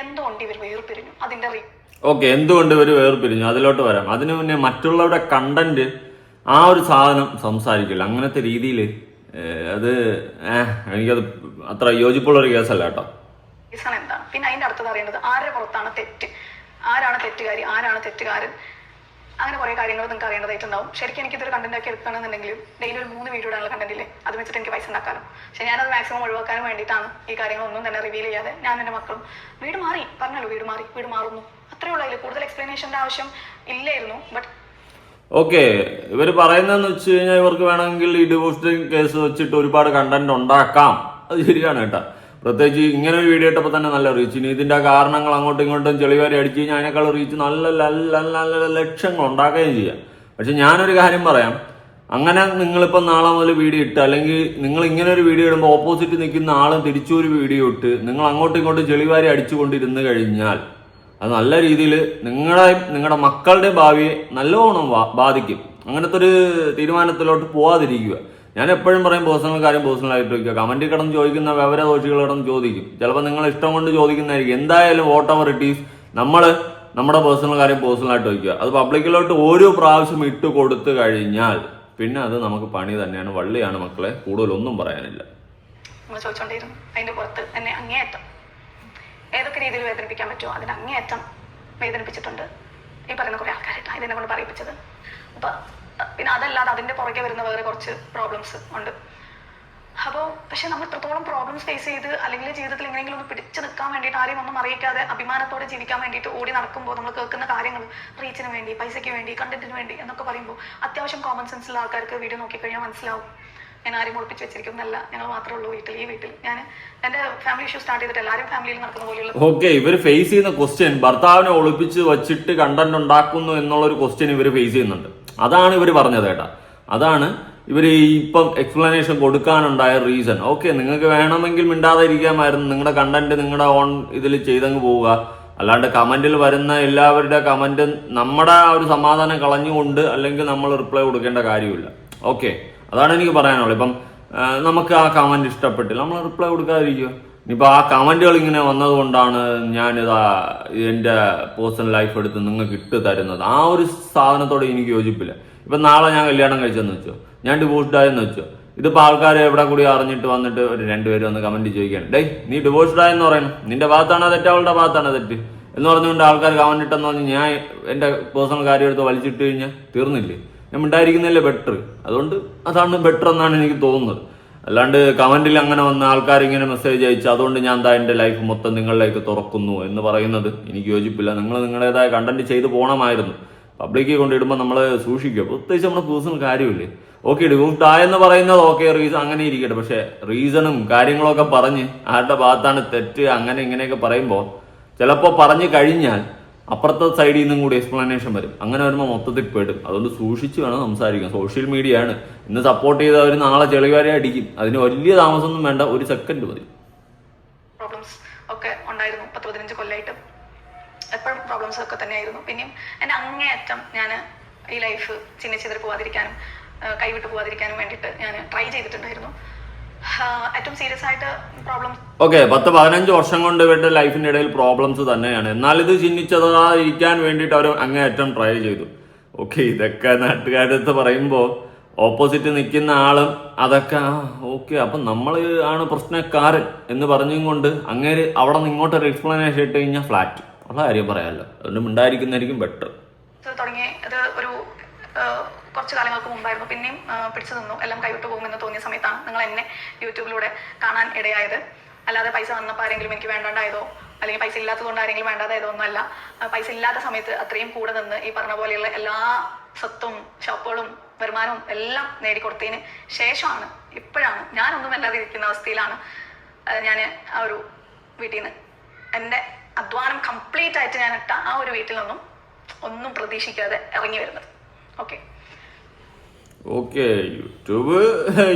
എന്തുകൊണ്ട് ഇവർ വേർപിരിഞ്ഞു, അതിന്റെ എന്തുകൊണ്ട് ഇവർ വേർപിരിഞ്ഞു അതിലോട്ട് വരാം. അതിനു മുന്നേ മറ്റുള്ളവരുടെ കണ്ടന്റ് ആ ഒരു സാധനം സംസാരിക്കില്ല, അങ്ങനത്തെ രീതിയിൽ അത് എനിക്കത് അത്ര യോജിപ്പുള്ള ഒരു കേസല്ല കേട്ടോ. റീസൺ എന്താണ്? പിന്നെ അതിന്റെ അടുത്തത് അറിയേണ്ടത് ആരുടെ പുറത്താണ് തെറ്റ്, ആരാണ് തെറ്റുകാരി, ആരാണ് തെറ്റുകാരൻ, അങ്ങനെ കുറേ കാര്യങ്ങൾ നിങ്ങൾക്ക് അറിയേണ്ടതായിട്ടുണ്ടാവും. ശരിക്കും എനിക്കിതൊരു കണ്ടന്റ് ആക്കി എടുക്കുകയാണെന്നുണ്ടെങ്കിൽ ഡെയിലി ഒരു 3 വീഡിയോ ഇടാനുള്ള കണ്ടന്റില്ലേ, അത് വെച്ചിട്ട് എനിക്ക് പൈസ ഉണ്ടാക്കാമല്ലോ. പക്ഷെ ഞാനത് മാക്സിമം ഒഴിവാക്കാനും വേണ്ടിയിട്ടാണ് ഈ കാര്യങ്ങളൊന്നും തന്നെ റിവീൽ ചെയ്യാതെ ഞാൻ എൻ്റെ മക്കളും വീട് മാറി പറഞ്ഞല്ലോ, വീട് മാറുന്നു, അത്രേ ഉള്ളൂ. അതിൽ കൂടുതൽ എക്സ്പ്ലനേഷൻ്റെ ആവശ്യം ഇല്ലായിരുന്നു. ബട്ട് ഇവർ പറയുന്നതെന്ന് വെച്ച് കഴിഞ്ഞാൽ ഇവർക്ക് വേണമെങ്കിൽ ഈ ഡിവോഴ്സ് കേസ് വെച്ചിട്ട് ഒരുപാട് കണ്ടന്റ് ഉണ്ടാക്കാം, അത് ശരിയാണ് കേട്ടോ. പ്രത്യേകിച്ച് ഇങ്ങനെ ഒരു വീഡിയോ ഇട്ടപ്പോൾ തന്നെ നല്ല റീച്ച്. ഇനി ഇതിന്റെ കാരണങ്ങൾ അങ്ങോട്ടും ഇങ്ങോട്ടും ചെളിവാരി അടിച്ചു കഴിഞ്ഞാൽ അതിനേക്കാൾ റീച്ച് നല്ല ലക്ഷങ്ങൾ ഉണ്ടാക്കുകയും ചെയ്യാം. പക്ഷെ ഞാനൊരു കാര്യം പറയാം, അങ്ങനെ നിങ്ങളിപ്പോൾ നാളെ മുതൽ വീഡിയോ ഇട്ട്, അല്ലെങ്കിൽ നിങ്ങൾ ഇങ്ങനെ ഒരു വീഡിയോ ഇടുമ്പോൾ ഓപ്പോസിറ്റ് നിൽക്കുന്ന ആളും തിരിച്ചൊരു വീഡിയോ ഇട്ട് നിങ്ങൾ അങ്ങോട്ടും ഇങ്ങോട്ടും ചെളിവാരി അടിച്ചുകൊണ്ടിരുന്ന് കഴിഞ്ഞാൽ അത് നല്ല രീതിയിൽ നിങ്ങളുടെ മക്കളുടെ ഭാവിയെ നല്ലോണം ബാധിക്കും. അങ്ങനത്തെ ഒരു തീരുമാനത്തിലോട്ട് പോവാതിരിക്കുക. ഞാൻ എപ്പോഴും പറയും, പേഴ്സണലായിട്ട് വയ്ക്കുക. കമന്റിൽ കിടന്ന് ചോദിക്കുന്ന വിവരദോഷികൾ കിടന്ന് ചോദിക്കും. ചിലപ്പോൾ നിങ്ങൾ ഇഷ്ടം കൊണ്ട് ചോദിക്കുന്നതായിരിക്കും. എന്തായാലും വോട്ട് എവർ ഇറ്റ് ഈസ് നമ്മുടെ പേഴ്സണലായിട്ട് വയ്ക്കുക. അത് പബ്ലിക്കിലോട്ട് ഓരോ പ്രാവശ്യം ഇട്ട് കൊടുത്തു കഴിഞ്ഞാൽ പിന്നെ അത് നമുക്ക് പണി തന്നെയാണ്, വള്ളിയാണ് മക്കളെ, കൂടുതലൊന്നും പറയാനില്ല. ചോദിച്ചോണ്ടിരുന്നു അതിന്റെ പുറത്ത് എന്നെ അങ്ങേയറ്റം ഏതൊക്കെ രീതിയിൽ വേദനിപ്പിക്കാൻ പറ്റുമോ അതിന് അങ്ങേയറ്റം വേദനിപ്പിച്ചിട്ടുണ്ട് ഈ പറയുന്ന കുറെ ആൾക്കാരായിട്ടാണ് ഇതിനെ കൊണ്ട് പറയിപ്പിച്ചത്. അപ്പൊ പിന്നെ അതല്ലാതെ അതിന്റെ പുറകെ വരുന്ന വേറെ കുറച്ച് പ്രോബ്ലംസ് ഉണ്ട്. അപ്പോൾ പക്ഷെ നമ്മൾ ഇത്രത്തോളം പ്രോബ്ലംസ് ഫേസ് ചെയ്ത് അല്ലെങ്കിൽ ജീവിതത്തിൽ എങ്ങനെയെങ്കിലും ഒന്ന് പിടിച്ചു നിൽക്കാൻ വേണ്ടിയിട്ട് ആരെയും ഒന്നും അറിയിക്കാതെ അഭിമാനത്തോടെ ജീവിക്കാൻ വേണ്ടിയിട്ട് ഓടി നടക്കുമ്പോൾ നമ്മൾ കേൾക്കുന്ന കാര്യങ്ങൾ റീച്ചിന് വേണ്ടി, പൈസയ്ക്ക് വേണ്ടി, കണ്ടന്റിന് വേണ്ടി എന്നൊക്കെ പറയുമ്പോൾ അത്യാവശ്യം കോമൺ സെൻസുള്ള ആൾക്കാർക്ക് വീഡിയോ നോക്കിക്കഴിഞ്ഞാൽ മനസ്സിലാവും ഞാൻ ആരെയും ഒളിപ്പിച്ച് വെച്ചിരിക്കുന്നല്ല, ഞങ്ങൾ മാത്രമേ ഉള്ളൂ വീട്ടിൽ. ഈ വീട്ടിൽ ഞാൻ എൻ്റെ ഫാമിലി ഇഷ്യൂ സ്റ്റാർട്ട് ചെയ്തിട്ട് എല്ലാവരും ഫാമിലിയിൽ നടക്കുന്ന പോലെയുള്ള ഓക്കെ. ഇവർ ഫേസ് ചെയ്യുന്ന ക്വസ്റ്റ്യൻ ഭർത്താവിനെ ഒളിപ്പിച്ച് വച്ചിട്ട് കണ്ടന്റ് ഉണ്ടാക്കുന്നു എന്നുള്ളൊരു ക്വസ്റ്റ്യൻ ഇവർ ഫേസ് ചെയ്യുന്നുണ്ട്. അതാണ് ഇവർ പറഞ്ഞത് കേട്ടാ. അതാണ് ഇവർ ഇപ്പം എക്സ്പ്ലനേഷൻ കൊടുക്കാനുണ്ടായ റീസൺ. ഓക്കെ, നിങ്ങൾക്ക് വേണമെങ്കിൽ മിണ്ടാതെ ഇരിക്കാമായിരുന്നു, നിങ്ങളുടെ കണ്ടന്റ് നിങ്ങളുടെ ഓൺ ഇതിൽ ചെയ്തങ്ങ് പോവുക. അല്ലാണ്ട് കമന്റിൽ വരുന്ന എല്ലാവരുടെ കമന്റ് നമ്മുടെ ആ ഒരു സമാധാനം കളഞ്ഞുകൊണ്ട് അല്ലെങ്കിൽ നമ്മൾ റിപ്ലൈ കൊടുക്കേണ്ട കാര്യമില്ല. ഓക്കെ, അതാണ് എനിക്ക് പറയാനുള്ളത്. ഇപ്പം നമുക്ക് ആ കമന്റ് ഇഷ്ടപ്പെട്ടില്ല, നമ്മൾ റിപ്ലൈ കൊടുക്കാതിരിക്കുക. ഇനിയിപ്പോൾ ആ കമന്റുകൾ ഇങ്ങനെ വന്നതുകൊണ്ടാണ് ഞാനിതാ എൻ്റെ പേഴ്സണൽ ലൈഫ് എടുത്ത് നിങ്ങൾക്ക് ഇട്ട് തരുന്നത്. ആ ഒരു സാധനത്തോടെ എനിക്ക് യോജിപ്പില്ല. ഇപ്പം നാളെ ഞാൻ കല്യാണം കഴിച്ചെന്ന് വെച്ചോ, ഞാൻ ഡിവോഴ്സ്ഡ് ആയെന്ന് വെച്ചോ, ഇതിപ്പോൾ ആൾക്കാർ എവിടെ കൂടി അറിഞ്ഞിട്ട് വന്നിട്ട് ഒരു രണ്ടുപേരും ഒന്ന് കമന്റ് ചോദിക്കുകയാണ്, ഡേയ് നീ ഡിവോഴ്സ്ഡ് ആയെന്ന് പറയുന്നു, നിന്റെ ഭാഗത്താണോ തെറ്റ് അവളുടെ ഭാഗത്താണോ തെറ്റ് എന്ന് പറഞ്ഞുകൊണ്ട് ആൾക്കാർ കമന്റ് ഇട്ടെന്ന് പറഞ്ഞ് ഞാൻ എൻ്റെ പേഴ്സണൽ കാര്യം എടുത്ത് വലിച്ചിട്ട് കഴിഞ്ഞാൽ തീർന്നില്ലേ? ഞാൻ ഉണ്ടായിരിക്കുന്നതല്ലേ ബെറ്റർ. അതുകൊണ്ട് അതാണ് ബെറ്റർ എന്നാണ് എനിക്ക് തോന്നുന്നത്. അല്ലാണ്ട് കമന്റിൽ അങ്ങനെ വന്ന ആൾക്കാർ ഇങ്ങനെ മെസ്സേജ് അയച്ചു അതുകൊണ്ട് ഞാൻ എന്താ എൻ്റെ ലൈഫ് മൊത്തം നിങ്ങളിലേക്ക് തുറക്കുന്നു എന്ന് പറയുന്നത് എനിക്ക് യോജിപ്പില്ല. നിങ്ങൾ നിങ്ങളുടേതായ കണ്ടന്റ് ചെയ്ത് പോകണമായിരുന്നു. പബ്ലിക്കിൽ കൊണ്ടിടുമ്പോൾ നമ്മൾ സൂക്ഷിക്കുക. പ്രത്യേകിച്ച് നമ്മുടെ പേഴ്സണൽ കാര്യമില്ലേ. ഓക്കെ, ഡിവോഴ്സ്ഡ് ആയെന്ന് പറയുന്നത് ഓക്കെ, റീസൺ അങ്ങനെ ഇരിക്കട്ടെ. പക്ഷെ റീസണും കാര്യങ്ങളൊക്കെ പറഞ്ഞ് ആരുടെ ഭാഗത്താണ് തെറ്റ് അങ്ങനെ ഇങ്ങനെയൊക്കെ പറയുമ്പോൾ ചിലപ്പോൾ പറഞ്ഞു കഴിഞ്ഞാൽ അപ്പുറത്തെ സൈഡിൽ നിന്നും കൂടി എക്സ്പ്ലനേഷൻ വരും. അങ്ങനെ വരുമ്പോൾ മൊത്തത്തിൽ പെടും. അതുകൊണ്ട് സൂക്ഷിച്ച് വേണം സംസാരിക്കാൻ. സോഷ്യൽ മീഡിയ ആണ്. ഇന്ന് സപ്പോർട്ട് ചെയ്തവർ നാളെ ചെളിവാരെ അടിക്കും. അതിന് വലിയ താമസമൊന്നും വേണ്ട, ഒരു സെക്കൻഡ് മതി. പ്രോബ്ലംസ് ഒക്കെ ഉണ്ടായിരുന്നു. 10-15 കൊല്ലമായിട്ട് എപ്പോഴും പ്രോബ്ലംസ് ഒക്കെ തന്നെയായിരുന്നു. പിന്നെയും എൻ്റെ അങ്ങേയറ്റം ഞാൻ ഈ ലൈഫ് ചിന്നിച്ചിതറി പോവാതിരിക്കാനും കൈവിട്ട് പോവാതിരിക്കാനും വേണ്ടിയിട്ട് ഞാൻ ട്രൈ ചെയ്തിട്ടുണ്ടായിരുന്നു. ഏറ്റവും സീരിയസ് ആയിട്ട് പ്രോബ്ലംസ് ഓക്കെ, 10-15 വർഷം കൊണ്ട് ഇവരുടെ ലൈഫിന്റെ ഇടയിൽ പ്രോബ്ലംസ് തന്നെയാണ്. എന്നാൽ ഇത് ചിന്നിച്ചതായിരിക്കാൻ വേണ്ടിയിട്ട് അവർ അങ്ങേയറ്റം ട്രൈ ചെയ്തു. ഓക്കെ, ഇതൊക്കെ നാട്ടുകാരടുത്ത് പറയുമ്പോൾ ഓപ്പോസിറ്റ് നിൽക്കുന്ന ആളും അതൊക്കെ ഓക്കെ അപ്പം നമ്മൾ ആണ് പ്രശ്നക്കാരൻ എന്ന് പറഞ്ഞും കൊണ്ട് അങ്ങേര് അവിടെ നിന്ന് ഇങ്ങോട്ടൊരു എക്സ്പ്ലനേഷൻ ഇട്ട് കഴിഞ്ഞാൽ ഫ്ലാറ്റ് ഉള്ള കാര്യം പറയാമല്ലോ. അതുകൊണ്ട് മിണ്ടായിരിക്കുന്നതായിരിക്കും ബെറ്റർ. തുടങ്ങി ഇത് ഒരു കുറച്ച് കാലങ്ങൾക്ക് മുമ്പായിരുന്നു. പിന്നെയും പിടിച്ചു നിന്നു. എല്ലാം കൈവിട്ട് പോകുമെന്ന് തോന്നിയ സമയത്താണ് നിങ്ങൾ എന്നെ യൂട്യൂബിലൂടെ കാണാൻ ഇടയായത്. അല്ലാതെ പൈസ വന്നപ്പോൾ ആരെങ്കിലും എനിക്ക് വേണ്ടാണ്ടായതോ അല്ലെങ്കിൽ പൈസ ഇല്ലാത്തതുകൊണ്ട് ആരെങ്കിലും വേണ്ടാതായതോ ഒന്നുമല്ല. പൈസ ഇല്ലാത്ത സമയത്ത് അത്രയും കൂടെ നിന്ന് ഈ പറഞ്ഞ പോലെയുള്ള എല്ലാ സ്വത്തും ഷോപ്പുകളും വരുമാനവും എല്ലാം നേടിക്കൊടുത്തതിന് ശേഷമാണ് ഇപ്പോഴാണ് ഞാനൊന്നും അല്ലാതെ ഇരിക്കുന്ന അവസ്ഥയിലാണ് ഞാൻ ആ ഒരു വീട്ടിൽ നിന്ന് എൻ്റെ അധ്വാനം കംപ്ലീറ്റ് ആയിട്ട് ഞാൻ ഇട്ട ആ ഒരു വീട്ടിൽ നിന്നും ഒന്നും പ്രതീക്ഷിക്കാതെ ഇറങ്ങി വരുന്നത്. ഓക്കെ ഓക്കെ,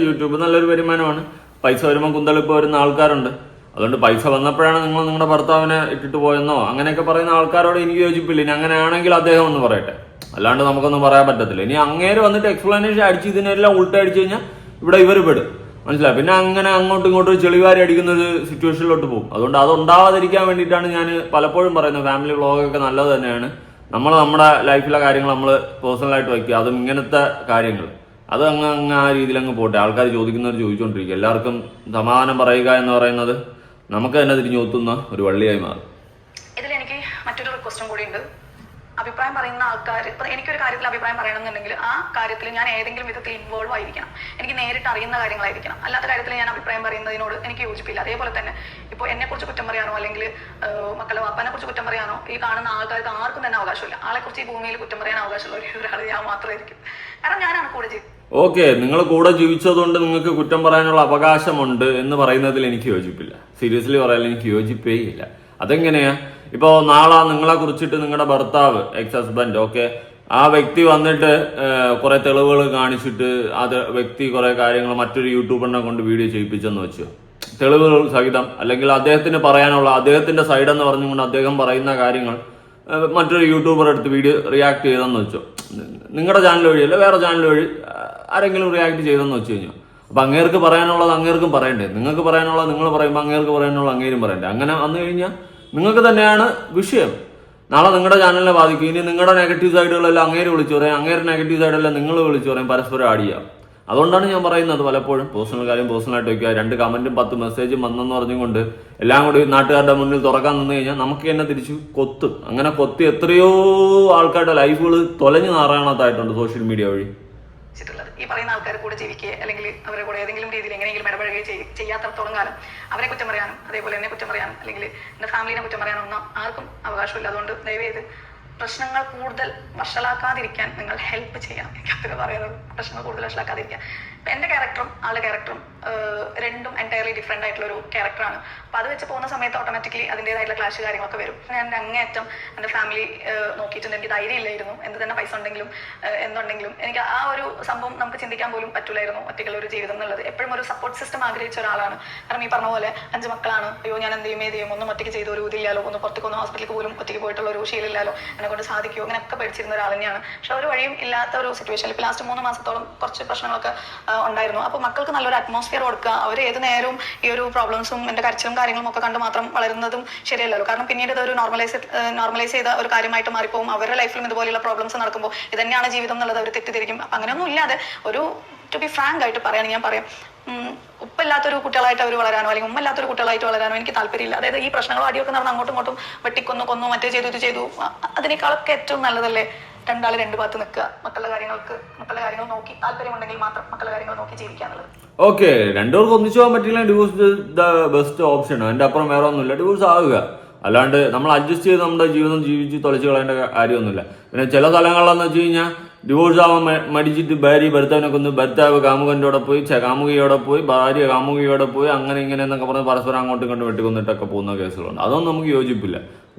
യൂട്യൂബ് നല്ലൊരു വരുമാനമാണ്. പൈസ വരുമ്പോൾ കുന്തളിപ്പ് വരുന്ന ആൾക്കാരുണ്ട്. അതുകൊണ്ട് പൈസ വന്നപ്പോഴാണ് നിങ്ങൾ നിങ്ങളുടെ ഭർത്താവിനെ ഇട്ടിട്ട് പോയെന്നോ അങ്ങനെയൊക്കെ പറയുന്ന ആൾക്കാരോട് എനിക്ക് യോജിപ്പില്ല. ഇനി അങ്ങനെയാണെങ്കിൽ അദ്ദേഹം ഒന്ന് പറയട്ടെ, അല്ലാണ്ട് നമുക്കൊന്നും പറയാൻ പറ്റത്തില്ല. ഇനി അങ്ങേര് വന്നിട്ട് എക്സ്പ്ലനേഷൻ അടിച്ച് ഇതിനെല്ലാം ഉൾട്ടടിച്ചു കഴിഞ്ഞാൽ ഇവിടെ ഇവർ പെടും, മനസ്സിലായി. പിന്നെ അങ്ങനെ അങ്ങോട്ടും ഇങ്ങോട്ടും ചെളിവാരി അടിക്കുന്ന ഒരു സിറ്റുവേഷനിലോട്ട് പോകും. അതുകൊണ്ട് അത് ഉണ്ടാവാതിരിക്കാൻ വേണ്ടിയിട്ടാണ് ഞാൻ പലപ്പോഴും പറയുന്നത് ഫാമിലി വ്ളോഗൊക്കെ നല്ലത് തന്നെയാണ്. നമ്മൾ നമ്മുടെ ലൈഫിലെ കാര്യങ്ങൾ നമ്മൾ പേഴ്സണലായിട്ട് വയ്ക്കുക. അതും ഇങ്ങനത്തെ കാര്യങ്ങൾ അത് അങ്ങ് ആ രീതിയിൽ അങ്ങ് പോട്ടെ. ആൾക്കാർ ചോദിക്കുന്നവർ ചോദിച്ചുകൊണ്ടിരിക്കുക. എല്ലാവർക്കും സമാധാനം പറയുക എന്ന് പറയുന്നത് നമുക്ക് തന്നെ തിരിഞ്ഞു ഒത്തുന്ന ഒരു വള്ളിയായി മാറും. ഇതിലെനിക്ക് മറ്റൊരു റിക്വസ്റ്റും കൂടി ഉണ്ട്. അഭിപ്രായം പറയുന്ന ആൾക്കാർ ഇപ്പം എനിക്കൊരു കാര്യത്തിൽ അഭിപ്രായം പറയണമെന്നുണ്ടെങ്കിൽ ആ കാര്യത്തിൽ ഞാൻ ഏതെങ്കിലും വിധത്തിൽ ഇൻവോൾവ് ആയിരിക്കണം. എനിക്ക് നേരിട്ട് അറിയുന്ന കാര്യങ്ങളായിരിക്കണം. അല്ലാത്ത കാര്യത്തിൽ ഞാൻ അഭിപ്രായം പറയുന്നതിനോട് എനിക്ക് യോജിപ്പില്ല. അതേപോലെ തന്നെ ഇപ്പോൾ എന്നെക്കുറിച്ച് കുറ്റം പറയാനോ അല്ലെങ്കിൽ മക്കളെ വാപ്പാനെ കുറിച്ച് കുറ്റം പറയാനോ ഈ കാണുന്ന ആൾക്കാർക്ക് ആർക്കും തന്നെ അവകാശമില്ല. ആളെക്കുറിച്ച് ഈ ഭൂമിയിൽ കുറ്റം പറയാൻ അവകാശമുള്ള ഒരാൾ ഞാൻ മാത്രമായിരിക്കും. കാരണം ഞാനാണ് കൂടെ ജീവിതം. ഓക്കെ, നിങ്ങൾ കൂടെ ജീവിച്ചതുകൊണ്ട് നിങ്ങൾക്ക് കുറ്റം പറയാനുള്ള അവകാശമുണ്ട് എന്ന് പറയുന്നതിൽ എനിക്ക് യോജിപ്പില്ല. സീരിയസ്ലി പറയാൻ എനിക്ക് യോജിപ്പേ ഇല്ല. അതെങ്ങനെയാ? ഇപ്പോൾ നാളെ നിങ്ങളെ കുറിച്ചിട്ട് നിങ്ങളുടെ ഭർത്താവ് എക്സ് ഹസ്ബൻഡ് ഓക്കെ ആ വ്യക്തി വന്നിട്ട് കുറെ തെളിവുകൾ കാണിച്ചിട്ട് അത് വ്യക്തി കുറെ കാര്യങ്ങൾ മറ്റൊരു യൂട്യൂബറിനെ കൊണ്ട് വീഡിയോ ചെയ്യിപ്പിച്ചെന്ന് വെച്ചു, തെളിവുകൾ സഹിതം, അല്ലെങ്കിൽ അദ്ദേഹത്തിന് പറയാനുള്ള അദ്ദേഹത്തിന്റെ സൈഡ് എന്ന് പറഞ്ഞുകൊണ്ട് അദ്ദേഹം പറയുന്ന കാര്യങ്ങൾ മറ്റൊരു യൂട്യൂബർ എടുത്ത് വീഡിയോ റിയാക്ട് ചെയ്തെന്ന് വെച്ചോ, നിങ്ങളുടെ ചാനൽ വഴി അല്ല വേറെ ചാനൽ വഴി ആരെങ്കിലും റിയാക്ട് ചെയ്തെന്ന് വെച്ച് കഴിഞ്ഞാൽ അപ്പൊ അങ്ങേർക്ക് പറയാനുള്ളത് അങ്ങേർക്കും പറയണ്ടേ? നിങ്ങൾക്ക് പറയാനുള്ളത് നിങ്ങൾ പറയുമ്പോൾ അങ്ങേർക്ക് പറയാനുള്ളത് അങ്ങേരും പറയണ്ടേ? അങ്ങനെ വന്നു കഴിഞ്ഞാൽ നിങ്ങൾക്ക് തന്നെയാണ് വിഷയം. നാളെ നിങ്ങളുടെ ചാനലിനെ ബാധിക്കും. ഇനി നിങ്ങളുടെ നെഗറ്റീവ് സൈഡുകളെല്ലാം അങ്ങേര് വിളിച്ചു പറയും, അങ്ങേര് നെഗറ്റീവ് സൈഡെല്ലാം നിങ്ങൾ വിളിച്ചു പറയും, പരസ്പരം ആഡ് ചെയ്യാം. അതുകൊണ്ടാണ് ഞാൻ പറയുന്നത് പലപ്പോഴും പേഴ്സണൽ കാര്യം പേഴ്സണലായിട്ട് വയ്ക്കുക. 2 കമന്റും 10 മെസ്സേജും വന്നെന്ന് പറഞ്ഞുകൊണ്ട് എല്ലാം കൂടി നാട്ടുകാരുടെ മുന്നിൽ തുറക്കാൻ നിന്ന് കഴിഞ്ഞാൽ നമുക്ക് തന്നെ തിരിച്ചു കൊത്തും. അങ്ങനെ കൊത്തി എത്രയോ ആൾക്കാരുടെ ലൈഫുകൾ തൊലഞ്ഞു നാറാണത്തായിട്ടുണ്ട് സോഷ്യൽ മീഡിയ വഴി. ഈ പറയുന്ന ആൾക്കാർ കൂടെ ജീവിക്കുക അല്ലെങ്കിൽ അവരുടെ കൂടെ ഏതെങ്കിലും രീതിയിൽ എങ്ങനെയെങ്കിലും ഇടപഴകുകയോ ചെയ്യാത്തടത്തോളം കാലം അവരെ കുറ്റം പറയാനും അതേപോലെ എന്നെ കുറ്റം പറയാനും അല്ലെങ്കിൽ എൻ്റെ ഫാമിലിനെ കുറ്റം പറയാനും ഒന്നും ആർക്കും അവകാശമില്ല. അതുകൊണ്ട് ദയവേത് പ്രശ്നങ്ങൾ കൂടുതൽ വഷളാക്കാതിരിക്കാൻ നിങ്ങൾ ഹെൽപ്പ് ചെയ്യണം. എനിക്ക് അത്ര പറയുന്നത് പ്രശ്നങ്ങൾ കൂടുതൽ വഷളാക്കാതിരിക്കാൻ. എൻ്റെ ക്യാരക്ടറും ആളുടെ ക്യാരക്ടറും രണ്ടും എൻറ്റയർലി ഡിഫറെൻ്റ് ആയിട്ടുള്ള ഒരു ക്യാരക്ടറാണ്. അപ്പോൾ അത് വെച്ച് പോകുന്ന സമയത്ത് ഓട്ടോമാറ്റിക്കലി അതിൻ്റെതായിട്ടുള്ള ക്ലാഷ് കാര്യങ്ങളൊക്കെ വരും. ഞാൻ അങ്ങേയറ്റം എൻ്റെ ഫാമിലി നോക്കിയിട്ടുണ്ട്. എനിക്ക് ധൈര്യം ഇല്ലായിരുന്നു. എന്ത് തന്നെ പൈസ ഉണ്ടെങ്കിലും എന്തുണ്ടെങ്കിലും എനിക്ക് ആ ഒരു സംഭവം നമുക്ക് ചിന്തിക്കാൻ പോലും പറ്റില്ലായിരുന്നു ഒറ്റയ്ക്കുള്ള ഒരു ജീവിതം എന്നുള്ളത്. എപ്പോഴും ഒരു സപ്പോർട്ട് സിസ്റ്റം ആഗ്രഹിച്ച ഒരാളാണ്. കാരണം ഈ പറഞ്ഞ പോലെ 5 മക്കളാണ്. അയ്യോ ഞാൻ എന്ത് ചെയ്യും ഒന്നും ഒറ്റയ്ക്ക് ചെയ്ത ഒരു ഇതില്ലാലോ, ഒന്ന് പുറത്തേക്കൊന്നും ഹോസ്പിറ്റലിൽ പോലും ഒറ്റയ്ക്ക് പോയിട്ടുള്ള ഒരു ശീലമില്ലാലോ, എന്നെ കൊണ്ട് സാധിക്കുമോ, അങ്ങനെയൊക്കെ പഠിച്ചിരുന്ന ഒരാൾ തന്നെയാണ്. പക്ഷെ ഒരു വഴിയും ഇല്ലാത്ത ഒരു സിറ്റുവേഷനിൽ ഇപ്പോൾ ലാസ്റ്റ് 3 മാസത്തോളം കുറച്ച് പ്രശ്നങ്ങളൊക്കെ ഉണ്ടായിരുന്നു. അപ്പോൾ മക്കൾക്ക് നല്ലൊരു അറ്റ്മോസ്ഫിയർ കൊടുക്കുക. അവർ ഏത് നേരവും ഈ ഒരു പ്രോബ്ലംസും എൻ്റെ കരച്ചിലും കാര്യങ്ങളും ഒക്കെ കണ്ട് മാത്രം വളരുന്നതും ശരിയല്ലല്ലോ. കാരണം പിന്നീട് ഇതൊരു നോർമലൈസ് ചെയ്ത ഒരു കാര്യമായിട്ട് മാറിപ്പോകും. അവരുടെ ലൈഫിലും ഇതുപോലെയുള്ള പ്രോബ്ലംസ് നടക്കുമ്പോൾ ഇതന്നെയാണ് ജീവിതം എന്നുള്ളത് അവർ തെറ്റിദ്ധരിക്കും. അപ്പം അങ്ങനെയൊന്നും ഇല്ലാതെ ഒരു ടു ബി ഫ്രാങ്ക് ആയിട്ട് പറയുകയാണ് ഞാൻ പറയാം, ഉപ്പില്ലാത്തൊരു കുട്ടികളായിട്ട് അവർ വളരാനോ അല്ലെങ്കിൽ ഉമ്മല്ലാത്തൊരു കുട്ടികളായിട്ട് വളരാനോ എനിക്ക് താല്പര്യമില്ല. അതായത് ഈ പ്രശ്നങ്ങളും അടിയൊക്കെ നടന്ന് അങ്ങോട്ടും ഇങ്ങോട്ടും വെട്ടിക്കൊന്നു മറ്റേ ചെയ്തു ഇത് ചെയ്തു, അതിനേക്കാളൊക്കെ ഏറ്റവും നല്ലതല്ലേ 2 ആൾ 2 ഭാഗത്ത് നിൽക്കുക, മക്കളുടെ കാര്യങ്ങൾ നോക്കി താല്പര്യമുണ്ടെങ്കിൽ മാത്രം മക്കളുടെ കാര്യങ്ങൾ നോക്കി ജീവിക്കുക എന്നുള്ളത്. ഓക്കെ, രണ്ടുപേർക്ക് ഒന്നിച്ചു പോകാൻ പറ്റില്ല, ഡിവോഴ്സ് ദ ബെസ്റ്റ് ഓപ്ഷൻ. അതിന്റെ അപ്പുറം വേറെ ഒന്നുമില്ല, ഡിവോഴ്സ് ആവുക. അല്ലാണ്ട് നമ്മൾ അഡ്ജസ്റ്റ് ചെയ്ത് നമ്മുടെ ജീവിതം ജീവിച്ച് തൊലച്ച് കളയേണ്ട കാര്യമൊന്നുമില്ല. പിന്നെ ചില സ്ഥലങ്ങളിലെന്ന് വെച്ച് കഴിഞ്ഞാൽ ഡിവോഴ്സ് ആവാൻ മടിച്ചിട്ട് ഭാര്യ ഭർത്താവിനൊക്കെ ഒന്ന് ഭർത്താവ് കാമുകൻ്റെ പോയി കാമുകിയോടെ പോയി ഭാര്യ കാമുകിയോടെ പോയി അങ്ങനെ ഇങ്ങനെ എന്നൊക്കെ പറഞ്ഞ് പരസ്പരം അങ്ങോട്ടും ഇങ്ങോട്ടും വെട്ടിക്കൊന്നിട്ടൊക്കെ പോകുന്ന കേസുകളുണ്ട്. അതൊന്നും നമുക്ക് യോജിപ്പില്ല.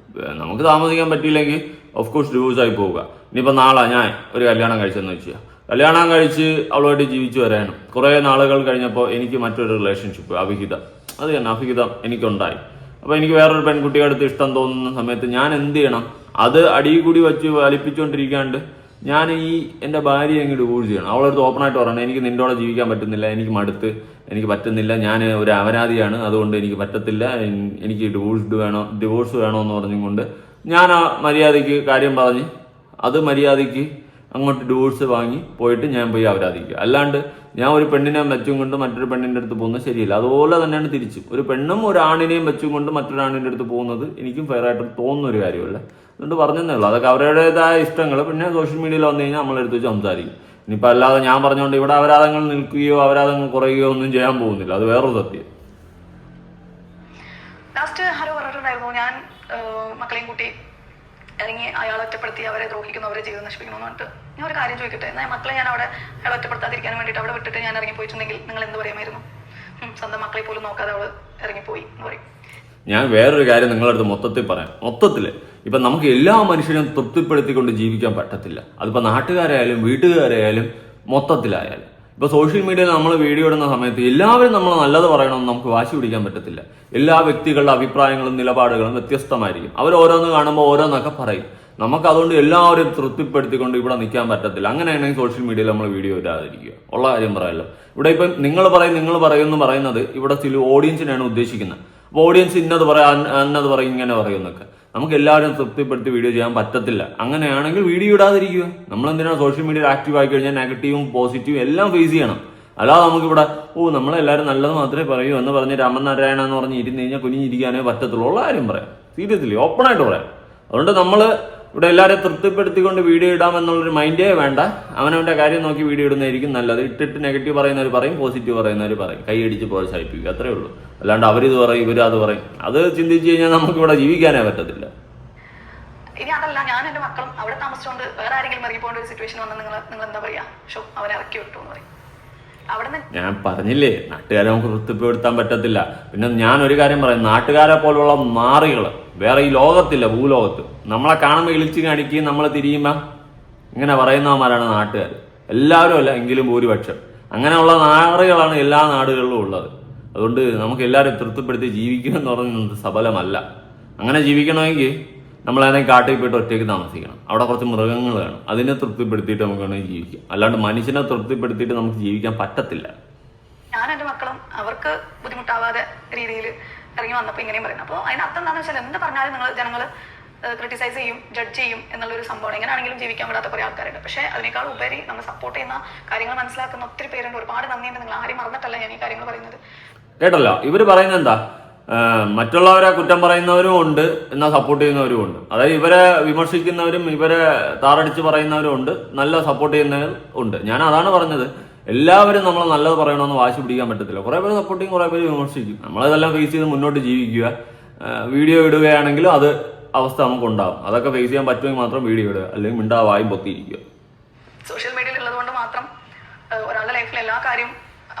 നമുക്ക് താമസിക്കാൻ പറ്റിയില്ലെങ്കിൽ ഓഫ് കോഴ്സ് ഡിവോഴ്സ് ആയി പോവുക. ഇനിയിപ്പോൾ നാളെ ഞാൻ ഒരു കല്യാണം കഴിച്ചെന്ന് വെച്ചാൽ കല്യാണം കഴിച്ച് അവളുമായിട്ട് ജീവിച്ചു വരാനും കുറേ നാളുകൾ കഴിഞ്ഞപ്പോൾ എനിക്ക് മറ്റൊരു റിലേഷൻഷിപ്പ് അവിഹിതം എനിക്കുണ്ടായി. അപ്പോൾ എനിക്ക് വേറൊരു പെൺകുട്ടിയുടെ അടുത്ത് ഇഷ്ടം തോന്നുന്ന സമയത്ത് ഞാൻ എന്ത് ചെയ്യണം? അത് അടിയിൽ കൂടി വെച്ച് വലിപ്പിച്ചുകൊണ്ടിരിക്കാണ്ട് ഞാൻ എൻ്റെ ഭാര്യയെ അങ്ങ് ഡിവോഴ്സ് ചെയ്യണം. അവളടുത്ത് ഓപ്പണായിട്ട് പറയണം, എനിക്ക് നിന്നോടെ ജീവിക്കാൻ പറ്റുന്നില്ല, എനിക്ക് മടുത്ത്, എനിക്ക് പറ്റുന്നില്ല, ഞാൻ ഒരു അപരാധിയാണ്, അതുകൊണ്ട് എനിക്ക് പറ്റത്തില്ല, എനിക്ക് ഡിവോഴ്സ് വേണോ എന്ന് പറഞ്ഞുകൊണ്ട് ഞാൻ ആ മര്യാദയ്ക്ക് കാര്യം പറഞ്ഞ് അത് മര്യാദയ്ക്ക് അങ്ങോട്ട് ഡിവോഴ്സ് വാങ്ങി പോയിട്ട് ഞാൻ പോയി അപരാധിക്കുക. അല്ലാണ്ട് ഞാൻ ഒരു പെണ്ണിനെ വെച്ചും കൊണ്ട് മറ്റൊരു പെണ്ണിൻ്റെ അടുത്ത് പോകുന്നത് ശരിയല്ല. അതുപോലെ തന്നെയാണ് തിരിച്ചും. ഒരു പെണ്ണും ഒരു ആണിനെയും വെച്ചും കൊണ്ട് മറ്റൊരാണിൻ്റെ അടുത്ത് പോകുന്നത് എനിക്കും ഫെയർ ആയിട്ട് തോന്നുന്ന ഒരു കാര്യമല്ല. അതുകൊണ്ട് പറഞ്ഞതേ ഉള്ളൂ. അതൊക്കെ അവരുടേതായ ഇഷ്ടങ്ങൾ. പിന്നെ സോഷ്യൽ മീഡിയയിൽ വന്നു കഴിഞ്ഞാൽ നമ്മളെടുത്ത് വെച്ച് സംസാരിക്കും. ഇനിയിപ്പോൾ അല്ലാതെ ഞാൻ പറഞ്ഞുകൊണ്ട് ഇവിടെ അപരാധങ്ങൾ നിൽക്കുകയോ അപരാധങ്ങൾ കുറയുകയോ ഒന്നും ചെയ്യാൻ പോകുന്നില്ല. അത് വേറൊരു സത്യം. ലാസ്റ്റ് ആരോ പറഞ്ഞിട്ടുണ്ടായിരുന്നു, ഞാൻ മക്കളെയും കൂട്ടി ഇറങ്ങി അയാളെ ഒറ്റപ്പെടുത്തി അവരെ ദ്രോഹിക്കുന്നു, അവരെ ജീവിതം നശിപ്പിക്കുന്നു എന്ന് പറഞ്ഞിട്ട് ഞാൻ ഒരു കാര്യം ചോദിക്കട്ടെ, എന്നാൽ മക്കളെ ഞാൻ അവിടെ അയാളെ ഒറ്റപ്പെടുത്താതിരിക്കാൻ വേണ്ടിയിട്ട് അവിടെ വിട്ടിട്ട് ഞാൻ ഇറങ്ങി പോയിട്ടുണ്ടെങ്കിൽ നിങ്ങൾ എന്ത് പറയുമായിരുന്നു? സ്വന്തം മക്കളെ പോലും നോക്കാതെ അവൾ ഇറങ്ങിപ്പോയി എന്ന് പറയും. ഞാൻ വേറൊരു കാര്യം നിങ്ങളുടെ അടുത്ത് മൊത്തത്തിൽ പറയാം. മൊത്തത്തിൽ ഇപ്പം നമുക്ക് എല്ലാ മനുഷ്യരും തൃപ്തിപ്പെടുത്തിക്കൊണ്ട് ജീവിക്കാൻ പറ്റത്തില്ല. അതിപ്പോൾ നാട്ടുകാരായാലും വീട്ടുകാരായാലും മൊത്തത്തിലായാലും. ഇപ്പോൾ സോഷ്യൽ മീഡിയയിൽ നമ്മൾ വീഡിയോ ഇടുന്ന സമയത്ത് എല്ലാവരും നമ്മൾ നല്ലത് പറയണമെന്ന് നമുക്ക് വാശി പിടിക്കാൻ പറ്റത്തില്ല. എല്ലാ വ്യക്തികളുടെ അഭിപ്രായങ്ങളും നിലപാടുകളും വ്യത്യസ്തമായിരിക്കും. അവർ ഓരോന്ന് കാണുമ്പോൾ ഓരോന്നൊക്കെ പറയും. നമുക്ക് അതുകൊണ്ട് എല്ലാവരും തൃപ്തിപ്പെടുത്തിക്കൊണ്ട് ഇവിടെ നിൽക്കാൻ പറ്റത്തില്ല. അങ്ങനെയാണെങ്കിൽ സോഷ്യൽ മീഡിയയിൽ നമ്മൾ വീഡിയോ ഇടാതിരിക്കുക. ഉള്ള കാര്യം പറയാമല്ലോ. ഇവിടെ ഇപ്പം നിങ്ങൾ പറയുമെന്ന് പറയുന്നത് ഇവിടെ ചില ഓഡിയൻസിനാണ് ഉദ്ദേശിക്കുന്നത്. അപ്പോൾ ഓഡിയൻസ് ഇന്നത് പറയും ഇങ്ങനെ പറയും എന്നൊക്കെ. നമുക്ക് എല്ലാവരും തൃപ്തിപ്പെടുത്തി വീഡിയോ ചെയ്യാൻ പറ്റത്തില്ല. അങ്ങനെയാണെങ്കിൽ വീഡിയോ ഇടാതിരിക്കുക. നമ്മളെന്തിനാണ് സോഷ്യൽ മീഡിയയിൽ ആക്റ്റീവ് ആയി കഴിഞ്ഞാൽ നെഗറ്റീവും പോസിറ്റീവും എല്ലാം ഫേസ് ചെയ്യണം. അല്ലാതെ നമുക്കിവിടെ നമ്മളെല്ലാവരും നല്ലത് മാത്രമേ പറയൂ എന്ന് പറഞ്ഞ് രാമനാരായണ എന്ന് പറഞ്ഞ് ഇരുന്ന് കഴിഞ്ഞാൽ കുനിഞ്ഞിരിക്കാനേ പറ്റത്തുള്ളൂ. ഉള്ള കാര്യം പറയാം, സീരിയസ്ലി ഓപ്പണായിട്ട് പറയാം. അതുകൊണ്ട് നമ്മൾ ഇവിടെ എല്ലാവരെയും തൃപ്തിപ്പെടുത്തിക്കൊണ്ട് വീഡിയോ ഇടാമെന്നുള്ളൊരു മൈൻഡേ വേണ്ട. അവനവൻ്റെ കാര്യം നോക്കി വീഡിയോ ഇടുന്നതായിരിക്കും നല്ലത്. ഇട്ടിട്ട് നെഗറ്റീവ് പറയുന്നവർ പറയും, പോസിറ്റീവ് പറയുന്നവർ പറയും, കൈയടിച്ച് പ്രോത്സാഹിപ്പിക്കുക, അത്രേ ഉള്ളൂ. അല്ലാണ്ട് അവരിത് പറയും ഇവരത് പറയും. അത് ചിന്തിച്ച് കഴിഞ്ഞാൽ നമുക്കിവിടെ ജീവിക്കാനേ പറ്റത്തില്ല. ഇനി അതല്ല, ഞാൻ എൻ്റെ മക്കളും അവിടെ താമസിച്ചുകൊണ്ട് വേറെ ആരെങ്കിലും ഇറങ്ങി പോകേണ്ട ഒരു സിറ്റുവേഷൻ വന്നാൽ നിങ്ങൾ എന്താ പറയാ? അവനെ ഇറക്കി വിട്ടു എന്ന് പറയും. ഞാൻ പറഞ്ഞില്ലേ, നാട്ടുകാരെ നമുക്ക് തൃപ്തിപ്പെടുത്താൻ പറ്റത്തില്ല. പിന്നെ ഞാൻ ഒരു കാര്യം പറയാം, നാട്ടുകാരെ പോലുള്ള നാറികൾ വേറെ ഈ ലോകത്തില്ല, ഭൂലോകത്ത്. നമ്മളെ കാണുമ്പോൾ ഇളിച്ച് കാണിക്കുകയും നമ്മളെ തിരിയുമ്പോൾ ഇങ്ങനെ പറയുന്നവന്മാരാണ് നാട്ടുകാർ. എല്ലാവരും അല്ല, എങ്കിലും ഭൂരിപക്ഷം. അങ്ങനെയുള്ള നാറികളാണ് എല്ലാ നാടുകളിലും ഉള്ളത്. അതുകൊണ്ട് നമുക്ക് എല്ലാവരും തൃപ്തിപ്പെടുത്തി ജീവിക്കുമെന്ന് പറയുന്നത് സഫലമല്ല. അങ്ങനെ ജീവിക്കണമെങ്കിൽ നമ്മളേതെങ്കിലും കാട്ടിൽ പോയിട്ട് ഒറ്റയ്ക്ക് താമസിക്കണം. അവിടെ കുറച്ച് മൃഗങ്ങൾ വേണം. അതിനെ തൃപ്തിപ്പെടുത്തിയിട്ട് നമുക്ക് വേണമെങ്കിൽ ജീവിക്കാം. അല്ലാണ്ട് മനുഷ്യനെ തൃപ്തിപ്പെടുത്തിയിട്ട് നമുക്ക് ജീവിക്കാൻ പറ്റത്തില്ല. ഞാൻ എൻ്റെ മക്കളും അവർക്ക് ബുദ്ധിമുട്ടാവാതെ രീതിയിൽ ഇറങ്ങി വന്നപ്പോൾ ഇങ്ങനെയും പറയുന്നത്. അപ്പോൾ അതിനർത്ഥം എന്താണെന്ന് വെച്ചാൽ എന്ത് പറഞ്ഞാലും ജനങ്ങൾ ക്രിട്ടിസൈസ് ചെയ്യും, ജഡ്ജ് ചെയ്യും എന്നുള്ളൊരു സംഭവമാണ്. എങ്ങനെയാണെങ്കിലും ജീവിക്കാൻ വിടാത്ത കുറേ ആൾക്കാരുണ്ട്. പക്ഷേ അതിനേക്കാൾ ഉപരി നമ്മൾ സപ്പോർട്ട് ചെയ്യുന്ന കാര്യങ്ങൾ മനസ്സിലാക്കുന്ന ഒത്തിരി പേരുണ്ട്. ഒരുപാട് നന്ദിയുണ്ട്. നിങ്ങൾ ആരും മറന്നിട്ടല്ല ഞാൻ ഈ കാര്യങ്ങൾ പറയുന്നത്. കേട്ടല്ലോ, ഇവർ പറയുന്നത് എന്താ? മറ്റുള്ളവരെ കുറ്റം പറയുന്നവരും ഉണ്ട്, എന്നാൽ സപ്പോർട്ട് ചെയ്യുന്നവരും ഉണ്ട്. അതായത് ഇവരെ വിമർശിക്കുന്നവരും ഇവരെ താറടിച്ച് പറയുന്നവരും ഉണ്ട്, നല്ല സപ്പോർട്ട് ചെയ്യുന്നവരും ഉണ്ട്. ഞാൻ അതാണ് പറഞ്ഞത്. എല്ലാവരും നമ്മൾ നല്ലത് പറയണമെന്ന് വാശി പിടിക്കാൻ പറ്റത്തില്ല. കുറെ പേര് സപ്പോർട്ട് ചെയ്യും, കുറെ പേര് വിമർശിക്കും. നമ്മളതെല്ലാം ഫേസ് ചെയ്ത് മുന്നോട്ട് ജീവിക്കുക. വീഡിയോ ഇടുകയാണെങ്കിലും അത് അവസ്ഥ നമുക്ക് ഉണ്ടാവും. അതൊക്കെ ഫേസ് ചെയ്യാൻ പറ്റുമെങ്കിൽ മാത്രം വീഡിയോ ഇടുക, അല്ലെങ്കിൽ മിണ്ടാവായും പൊത്തിയിരിക്കുക. സോഷ്യൽ മീഡിയയിൽ ഉള്ളത് കൊണ്ട് മാത്രം ഒരാളുടെ ലൈഫിൽ എല്ലാ കാര്യം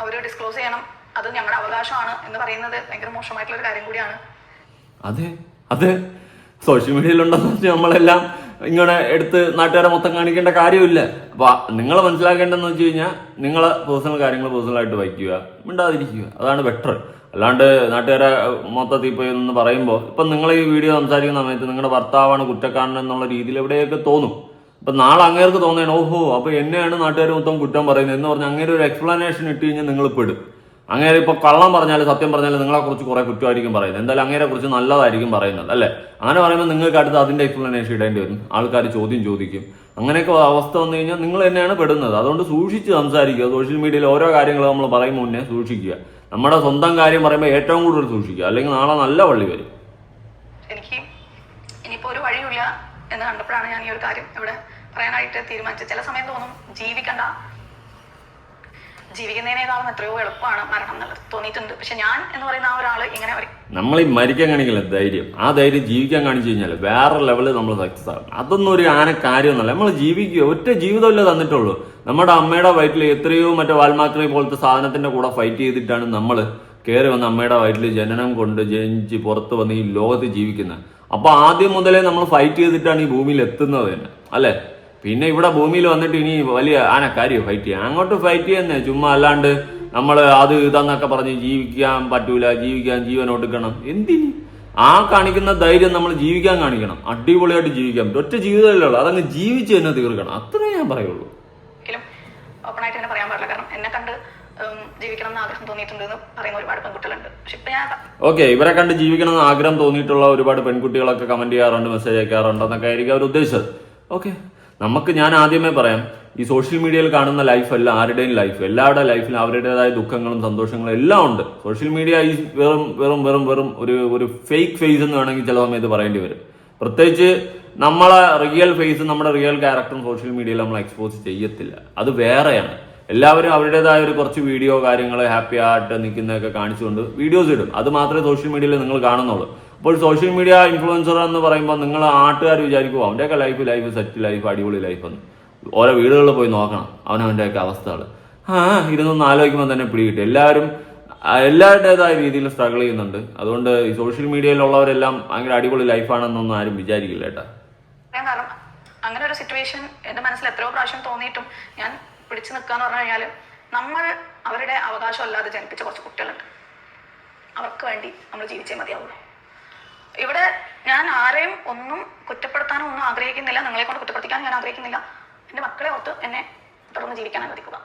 അവർ ഡിസ്ക്ലോസ് ചെയ്യണം, അത് ഞങ്ങളുടെ അവകാശമാണ് എന്ന് പറയുന്നത് ഭയങ്കര മോശമായിട്ടുള്ള ഒരു കാര്യം കൂടിയാണ്. അതെ സോഷ്യൽ മീഡിയയിലുണ്ടെന്ന് വെച്ചാൽ നമ്മളെല്ലാം ഇങ്ങനെ എടുത്ത് നാട്ടുകാരെ മൊത്തം കാണിക്കേണ്ട കാര്യമില്ല. അപ്പൊ നിങ്ങൾ മനസ്സിലാക്കേണ്ടതെന്ന് വെച്ച് കഴിഞ്ഞാൽ നിങ്ങളെ പേഴ്സണൽ കാര്യങ്ങൾ പേഴ്സണലായിട്ട് വയ്ക്കുക, മിണ്ടാതിരിക്കുക, അതാണ് ബെറ്റർ. അല്ലാണ്ട് നാട്ടുകാരെ മൊത്തത്തിൽ പോയി എന്ന് പറയുമ്പോൾ ഇപ്പം നിങ്ങൾ ഈ വീഡിയോ സംസാരിക്കുന്ന സമയത്ത് നിങ്ങളുടെ ഭർത്താവാണ് കുറ്റക്കാരൻ എന്നുള്ള രീതിയിൽ എവിടെയൊക്കെ തോന്നും. അപ്പൊ നാളെ അങ്ങേർക്ക് തോന്നുകയാണ് ഓഹോ അപ്പൊ എന്നെയാണ് നാട്ടുകാർ മൊത്തം കുറ്റം പറയുന്നത് എന്ന് പറഞ്ഞാൽ അങ്ങനെ ഒരു എക്സ്പ്ലനേഷൻ ഇട്ട് കഴിഞ്ഞാൽ നിങ്ങൾ പെടും. അങ്ങനെ ഇപ്പൊ കള്ളം പറഞ്ഞാലും സത്യം പറഞ്ഞാലും നിങ്ങളെ കുറിച്ച് കുറെ കുറ്റമായിരിക്കും പറയുന്നത്, എന്തായാലും അങ്ങനെ കുറിച്ച് നല്ലതായിരിക്കും പറയുന്നത് അല്ലേ. അങ്ങനെ പറയുമ്പോൾ നിങ്ങൾക്ക് അടുത്ത് അതിന്റെ എക്സ്പ്ലനേഷൻ ഇടേണ്ടി വരും, ആൾക്കാർ ചോദ്യം ചോദിക്കും. അങ്ങനെയൊക്കെ അവസ്ഥ വന്നു കഴിഞ്ഞാൽ നിങ്ങൾ തന്നെയാണ് പെടുന്നത്. അതുകൊണ്ട് സൂക്ഷിച്ച് സംസാരിക്കുക. സോഷ്യൽ മീഡിയയിൽ ഓരോ കാര്യങ്ങൾ നമ്മൾ പറയും മുന്നേ സൂക്ഷിക്കുക. നമ്മുടെ സ്വന്തം കാര്യം പറയുമ്പോൾ ഏറ്റവും കൂടുതൽ സൂക്ഷിക്കുക, അല്ലെങ്കിൽ നാളെ നല്ല വള്ളി വരും. എനിക്ക് ഇനിയിപ്പോ ഒരു വഴിയില്ല എന്ന് കണ്ടപ്പോഴാണ് ഞാൻ ഈ ഒരു കാര്യം ഇവിടെ പറയാനായിട്ട് തീരുമാനിച്ചത്. ചില സമയം തോന്നും ജീവിക്കുന്നതിനേക്കാളും എത്രയോ എളുപ്പമാണ് മരണം എന്നുള്ളത് തോന്നിയിട്ടുണ്ട്. പക്ഷെ ഞാൻ എന്ന് പറയുന്ന ആ ഒരാള് ഇങ്ങനെ നമ്മൾ ഈ മരിക്കാൻ കാണിക്കില്ല ധൈര്യം, ആ ധൈര്യം ജീവിക്കാൻ കാണിച്ചു കഴിഞ്ഞാൽ വേറെ ലെവലിൽ നമ്മൾ സക്സസ് ആകും. അതൊന്നും ഒരു കാര്യമൊന്നുമല്ല. നമ്മൾ ജീവിക്കുക, ഒറ്റ ജീവിതമല്ലേ തന്നിട്ടുള്ളൂ. നമ്മുടെ അമ്മയുടെ വയറ്റിൽ എത്രയോ മറ്റേ വാൽമാക്രി പോലത്തെ സാധനത്തിന്റെ കൂടെ ഫൈറ്റ് ചെയ്തിട്ടാണ് നമ്മൾ കയറി വന്ന് അമ്മയുടെ വയറ്റിൽ ജനനം കൊണ്ട് ജനിച്ച് പുറത്ത് വന്ന് ഈ ലോകത്ത് ജീവിക്കുന്നത്. അപ്പൊ ആദ്യം മുതലേ നമ്മൾ ഫൈറ്റ് ചെയ്തിട്ടാണ് ഈ ഭൂമിയിൽ എത്തുന്നത് തന്നെ അല്ലെ. പിന്നെ ഇവിടെ ഭൂമിയിൽ വന്നിട്ട് ഇനി വലിയ കാര്യം ഫൈറ്റ് ചെയ്യാം, അങ്ങോട്ട് ഫൈറ്റ് ചെയ്യുന്നേ ചുമ്മാ. അല്ലാണ്ട് നമ്മൾ അത് ഇതെന്നൊക്കെ പറഞ്ഞ് ജീവിക്കാൻ പറ്റൂല, ജീവിക്കാൻ ജീവൻ ഒടുക്കണം എന്തിന്? ആ കാണിക്കുന്ന ധൈര്യം നമ്മൾ ജീവിക്കാൻ കാണിക്കണം, അടിപൊളിയായിട്ട് ജീവിക്കാൻ പറ്റും. ഒറ്റ ജീവിതമല്ലേ ഉള്ളൂ, അതങ്ങ് ജീവിച്ച് തന്നെ തീർക്കണം, അത്രേ ഞാൻ പറയുള്ളൂ. ഓപ്പണായിട്ട് തന്നെ പറയാൻ പാടില്ല, കാരണം എന്നെ കണ്ട് ജീവിക്കണം എന്ന് ആഗ്രഹം തോന്നിയിട്ടുണ്ട് എന്ന് പറയുന്ന ഒരുപാട് പെൺകുട്ടികളുണ്ട്. പക്ഷെ ഇപ്പൊ ഞാൻ ഇവരെ കണ്ട് ജീവിക്കണം എന്ന് ആഗ്രഹം തോന്നിയിട്ടുള്ള ഒരുപാട് പെൺകുട്ടികളൊക്കെ കമന്റ് ചെയ്യാറുണ്ട്, മെസ്സേജ് അയക്കാറുണ്ട് എന്നൊക്കെ ആയിരിക്കും അവർ ഉദ്ദേശിച്ചത്. ഞാൻ ആദ്യമേ പറയാം, ഈ സോഷ്യൽ മീഡിയയിൽ കാണുന്ന ലൈഫ് അല്ല ആരുടെയും ലൈഫ്. എല്ലാവരുടെ ലൈഫിലും അവരുടേതായ ദുഃഖങ്ങളും സന്തോഷങ്ങളും എല്ലാം ഉണ്ട്. സോഷ്യൽ മീഡിയ ഈ വെറും ഒരു ഫേക്ക് ഫേസ് എന്ന് വേണമെങ്കിൽ ചില സമയത്ത് പറയേണ്ടി വരും. പ്രത്യേകിച്ച് നമ്മളെ റിയൽ ഫേസ്, നമ്മുടെ റിയൽ ക്യാരക്ടറും സോഷ്യൽ മീഡിയയിൽ നമ്മൾ എക്സ്പോസ് ചെയ്യത്തില്ല, അത് വേറെയാണ്. എല്ലാവരും അവരുടേതായ ഒരു കുറച്ച് വീഡിയോ കാര്യങ്ങൾ ഹാപ്പി ആയിട്ട് നിൽക്കുന്നതൊക്കെ കാണിച്ചുകൊണ്ട് വീഡിയോസ് ഇടും. അത് മാത്രമേ സോഷ്യൽ മീഡിയയിൽ നിങ്ങൾ കാണുന്നുള്ളൂ. അപ്പോൾ സോഷ്യൽ മീഡിയ ഇൻഫ്ലുവൻസർ എന്ന് പറയുമ്പോൾ നിങ്ങൾ ആട്ടുകാർ വിചാരിക്കും അവൻ്റെയൊക്കെ ലൈഫ് സെറ്റ് ലൈഫ് അടിപൊളി ലൈഫ് എന്ന്. ഓരോ വീടുകളിൽ പോയി നോക്കണം അവനവൻ്റെയൊക്കെ അവസ്ഥകൾ. ഇരുന്നൊന്ന് ആലോചിക്കുമ്പോൾ തന്നെ പിടികിട്ടും. എല്ലാവരുടേതായ രീതിയിൽ സ്ട്രഗിൾ ചെയ്യുന്നുണ്ട്. അതുകൊണ്ട് ഈ സോഷ്യൽ മീഡിയയിലുള്ളവരെല്ലാം ഭയങ്കര അടിപൊളി ലൈഫാണെന്നൊന്നും ആരും വിചാരിക്കില്ല കേട്ടോ. കാരണം അങ്ങനെ ഒരു സിറ്റുവേഷൻ എന്റെ മനസ്സിൽ എത്രയോ പ്രാവശ്യം തോന്നിയിട്ടും ഞാൻ പിടിച്ചു നിൽക്കാന്ന് പറഞ്ഞു കഴിഞ്ഞാൽ നമ്മൾ അവരുടെ അവകാശം അല്ലാതെ ജനിപ്പിച്ച കുറച്ച് കുട്ടികളുണ്ട്. അവർക്ക് വേണ്ടി നമ്മൾ ജീവിച്ചേ മതിയാവുള്ളൂ. ഇവിടെ ഞാൻ ആരെയും ഒന്നും കുറ്റപ്പെടുത്താനോ ഒന്നും ആഗ്രഹിക്കുന്നില്ല, നിങ്ങളെ കൊണ്ട് കുറ്റപ്പെടുത്തിക്കാൻ ഞാൻ ആഗ്രഹിക്കുന്നില്ല. എൻ്റെ മക്കളെ ഓർത്ത് എന്നെ തുടർന്ന് ജീവിക്കാൻ അനുവദിക്കുക.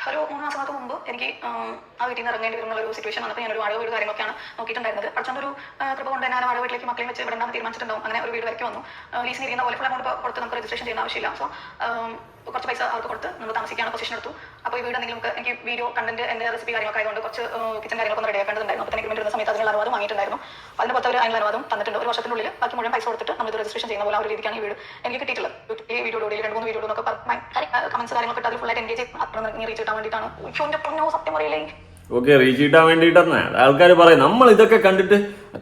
ഒരു 3 മാസങ്ങൾക്ക് മുമ്പ് എനിക്ക് ആ വീട്ടിൽ നിന്ന് ഇറങ്ങേണ്ടി വരുന്ന ഒരു സിറ്റുവേഷൻ വന്നപ്പോൾ ഞാനൊരു വാടക വീട് കാര്യങ്ങളൊക്കെയാണ് നോക്കിയിട്ടുണ്ടായിരുന്നത്. പക്ഷേ ഒരു കൃപ കൊണ്ട് ഞാൻ വാടക വീട്ടിലേക്ക് മക്കളെ വെച്ച് ഇവിടെ തീരുമാനിച്ചിട്ടുണ്ടാവും. അങ്ങനെ ഒരു വീട് വരയ്ക്ക് വന്നു. ലീസിന് ഇരിക്കുന്ന പോലെ ഫുൾ എമൗണ്ട് കൊടുത്ത് നമുക്ക് രജിസ്ട്രേഷൻ ചെയ്യുന്ന ആവശ്യമില്ല. സോ കുറച്ച് പൈസ അവർക്ക് കൊടുത്ത് നമ്മൾ താമസിക്കാനുള്ള പൊസിഷൻ എടുത്തു. അപ്പോൾ ഈ വീട് എന്തെങ്കിലും എനിക്ക് വീഡിയോ കണ്ടന്റ് എൻ്റെ റെസിപ്പി കാര്യങ്ങളൊക്കെ ആയതുകൊണ്ട് കുറച്ച് കിച്ചൺ കാര്യങ്ങളൊക്കെ റെഡി ആക്കേണ്ടതുണ്ടായിരുന്നു. അപ്പോൾ എനിക്ക് വേണ്ടി വരുന്ന സമയത്ത് അതിനുള്ള അനുവാദം വാങ്ങിയിട്ടുണ്ടായിരുന്നു. അതിന് പുറത്ത് അതിനുള്ള അനുവാദം തന്നിട്ടുണ്ട്. ഒരു വർഷത്തിനുള്ളിൽ ബാക്കി മുഴുവൻ പൈസ കൊടുത്തിട്ട് നമ്മൾ ഇത് രജിസ്ട്രേഷൻ ചെയ്യുന്ന പോലെ ആ ഒരു രീതിക്കാണ് ഈ വീട് എനിക്ക് കിട്ടിയിട്ടുള്ളത്. ഈ വീഡിയോയിൽ 2-3 വീഡിയോ ഒക്കെ കമന്റ്സ് കാര്യങ്ങളൊക്കെ അതിൽ ഫുള്ളായിട്ട് എൻഗേജ് റീച്ച് കിട്ടാൻ വേണ്ടിയിട്ടാണ്. സത്യം പറയില്ലേ റീച്ച് കിട്ടാൻ വേണ്ടിയിട്ടാണ് ആൾക്കാർ പറയും. നമ്മൾ ഇതൊക്കെ കണ്ടിട്ട്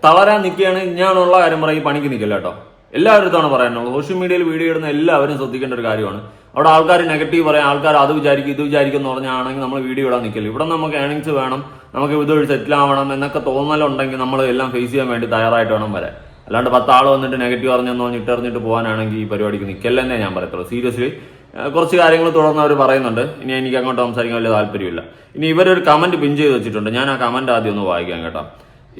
തളരാൻ നിൽക്കുകയാണ്. ഞാനുള്ള കാര്യം പറയും, പണിക്ക് നിൽക്കില്ല കേട്ടോ. എല്ലാവരുടെ അടുത്താണ് പറയാനുള്ളത്. സോഷ്യൽ മീഡിയയിൽ വീഡിയോ ഇടുന്ന എല്ലാവരും ശ്രദ്ധിക്കേണ്ട ഒരു കാര്യമാണ്. അവിടെ ആൾക്കാർ നെഗറ്റീവ് പറയാം, ആൾക്കാർ അത് വിചാരിക്കും ഇത് വിചാരിക്കും എന്ന് പറഞ്ഞാണെങ്കിൽ നമ്മൾ വീഡിയോ ഇടാൻ നിൽക്കില്ല. ഇവിടെ നമുക്ക് ഏണിങ്സ് വേണം, നമുക്ക് ഇതുവഴി സെറ്റിൽ ആവണം എന്നൊക്കെ തോന്നലുണ്ടെങ്കിൽ നമ്മൾ എല്ലാം ഫേസ് ചെയ്യാൻ വേണ്ടി തയ്യാറായിട്ട് വേണം വരാൻ. അല്ലാണ്ട് 10 ആൾ വന്നിട്ട് നെഗറ്റീവ് പറഞ്ഞെന്ന് പറഞ്ഞ് ഇട്ടെറിഞ്ഞിട്ട് പോകാനാണെങ്കിൽ ഈ പരിപാടിക്ക് നിൽക്കല്ലെന്നേ ഞാൻ പറയത്തുള്ളൂ. സീരിയസ്ലി കുറച്ച് കാര്യങ്ങൾ തുടർന്ന് അവർ പറയുന്നുണ്ട്. ഇനി എനിക്ക് അങ്ങോട്ട് സംസാരിക്കാൻ വലിയ താല്പര്യമില്ല. ഇനി ഇവരൊരു കമന്റ് പിൻ ചെയ്ത് വെച്ചിട്ടുണ്ട്. ഞാൻ ആ കമന്റ് ആദ്യം ഒന്ന് വായിക്കാം കേട്ടോ.